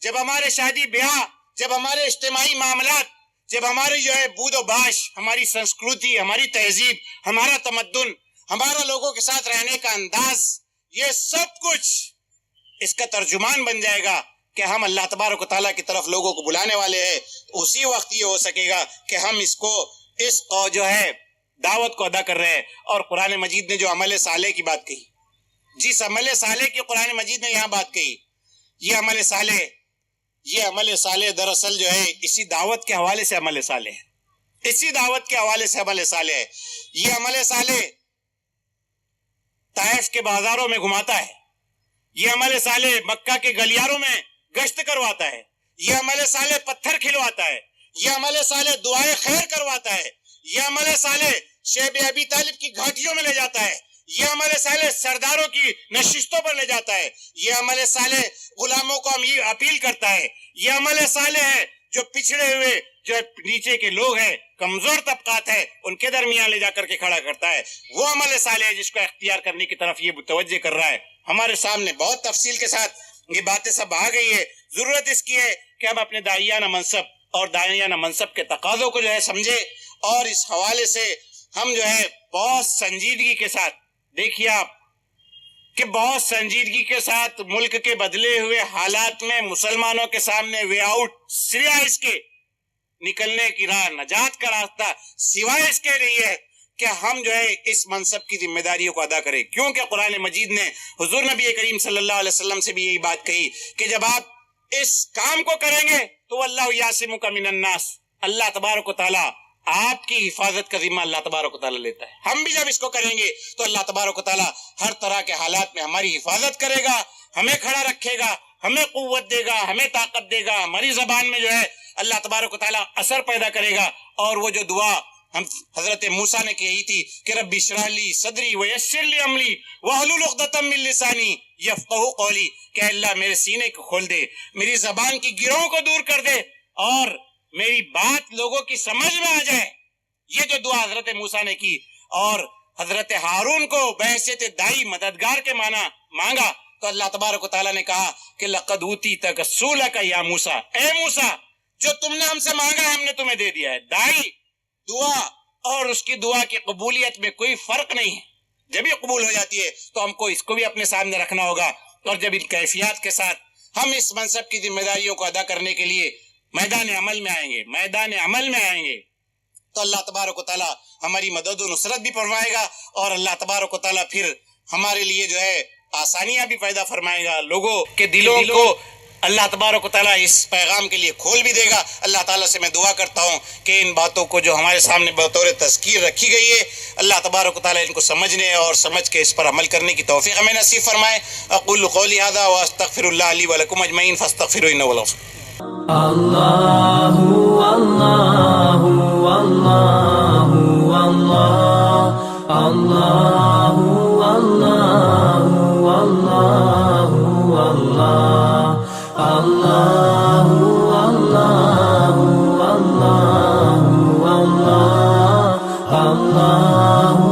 جب ہمارے شادی بیاہ، جب ہمارے اجتماعی معاملات، جب ہماری جو ہے بود و باش، ہماری سنسکرتی، ہماری تہذیب، ہمارا تمدن، ہمارا لوگوں کے ساتھ رہنے کا انداز، یہ سب کچھ اس کا ترجمان بن جائے گا کہ ہم اللہ تبارک و تعالیٰ کی طرف لوگوں کو بلانے والے ہیں، اسی وقت یہ ہو سکے گا کہ ہم اس جو ہے دعوت کو ادا کر رہے ہیں۔ اور قرآن مجید نے جو عمل صالح کی بات کہی، جس عمل صالح کی قرآن مجید نے یہاں بات کہی، یہ عمل صالح دراصل جو ہے اسی دعوت کے حوالے سے عمل صالح ہے، اسی دعوت کے حوالے سے عمل صالح ہے۔ یہ عمل صالح طائف کے بازاروں میں گھماتا ہے، یہ عمل صالح مکہ کے گلیاروں میں گشت کرواتا ہے، یہ عمل صالح پتھر کھلواتا ہے، یہ عمل صالح دعائیں خیر کرواتا ہے، یہ عمل صالح شیب ابی طالب کی گھاٹیوں میں لے جاتا ہے، یہ عمل صالح سرداروں کی نشستوں پر لے جاتا ہے، یہ عمل صالح غلاموں کو اپیل کرتا ہے، یہ عمل صالح ہے جو پچھڑے ہوئے جو نیچے کے لوگ ہیں، کمزور طبقات ہیں، ان کے درمیان لے جا کر کے کھڑا کرتا ہے۔ وہ عمل صالح ہے جس کو اختیار کرنے کی طرف یہ متوجہ کر رہا ہے۔ ہمارے سامنے بہت تفصیل کے ساتھ یہ باتیں سب آ گئی ہے۔ ضرورت اس کی ہے کہ ہم اپنے داعیانہ منصب اور داعیانہ منصب کے تقاضوں کو جو ہے سمجھے، اور اس حوالے سے ہم جو ہے بہت سنجیدگی کے ساتھ، دیکھیے آپ کہ بہت سنجیدگی کے ساتھ ملک کے بدلے ہوئے حالات میں مسلمانوں کے سامنے وے آؤٹ سوائے اس کے نکلنے کی راہ، نجات کا راستہ سوائے اس کے نہیں ہے کہ ہم جو ہے اس منصب کی ذمہ داریوں کو ادا کریں، کیونکہ قرآن مجید نے حضور نبی کریم صلی اللہ علیہ وسلم سے بھی یہی بات کہی کہ جب آپ اس کام کو کریں گے تو اللہ یعصمک من الناس، اللہ تبارک و تعالیٰ آپ کی حفاظت کا ذمہ اللہ تبارک و تعالیٰ لیتا ہے۔ ہم بھی جب اس کو کریں گے تو اللہ تبارک و تعالیٰ ہر طرح کے حالات میں ہماری حفاظت کرے گا، ہمیں کھڑا رکھے گا، ہمیں قوت دے گا، ہمیں طاقت دے گا، ہماری زبان میں جو ہے اللہ تبارک و تعالیٰ اثر پیدا کرے گا۔ اور وہ جو دعا ہم حضرت موسیٰ نے کہی تھی کہ رب اشرح لی صدری ویسر لی امری واحلل عقدۃ من لسانی یفقہوا قولی، کہ اللہ میرے سینے کو کھول دے، میری زبان کی گرہوں کو دور کر دے اور میری بات لوگوں کی سمجھ میں آ جائے۔ یہ جو دعا حضرت موسیٰ نے کی اور حضرت ہارون کو بحیثیت دائی مددگار کے معنی مانگا، تو اللہ تبارک و تعالیٰ نے کہا کہ لقد اوتیت سؤلک یا موسیٰ، اے موسیٰ جو تم نے ہم سے مانگا ہے ہم نے تمہیں دے دیا ہے۔ دائی دعا اور اس کی دعا کی قبولیت میں کوئی فرق نہیں ہے، جب یہ قبول ہو جاتی ہے تو ہم کو اس کو بھی اپنے سامنے رکھنا ہوگا، اور جب ان کیفیات کے ساتھ ہم اس منصب کی ذمہ داریوں کو ادا کرنے کے لیے میدان عمل میں آئیں گے تو اللہ تبارک و تعالیٰ ہماری مدد و نصرت بھی فرمائے گا، اور اللہ تبارک و تعالیٰ پھر ہمارے لیے جو ہے آسانیاں بھی پیدا فرمائے گا، لوگوں کے دلوں کو اللہ تبارک و تعالیٰ اس پیغام کے لیے کھول بھی دے گا۔ اللہ تعالیٰ سے میں دعا کرتا ہوں کہ ان باتوں کو جو ہمارے سامنے بطور تذکیر رکھی گئی ہے، اللہ تبارک و تعالیٰ ان کو سمجھنے اور سمجھ کے اس پر عمل کرنے کی توفیق ہمیں نصیب فرمائے۔ اقول قولی ھذا واستغفر اللہ لی ولکم اجمعین فاستغفروہ انہ هو الغفور۔ اللہ اللہ اللہ اللہ اللہ اللہ اللہ اللہ اللہ اللہ اللہ اللہ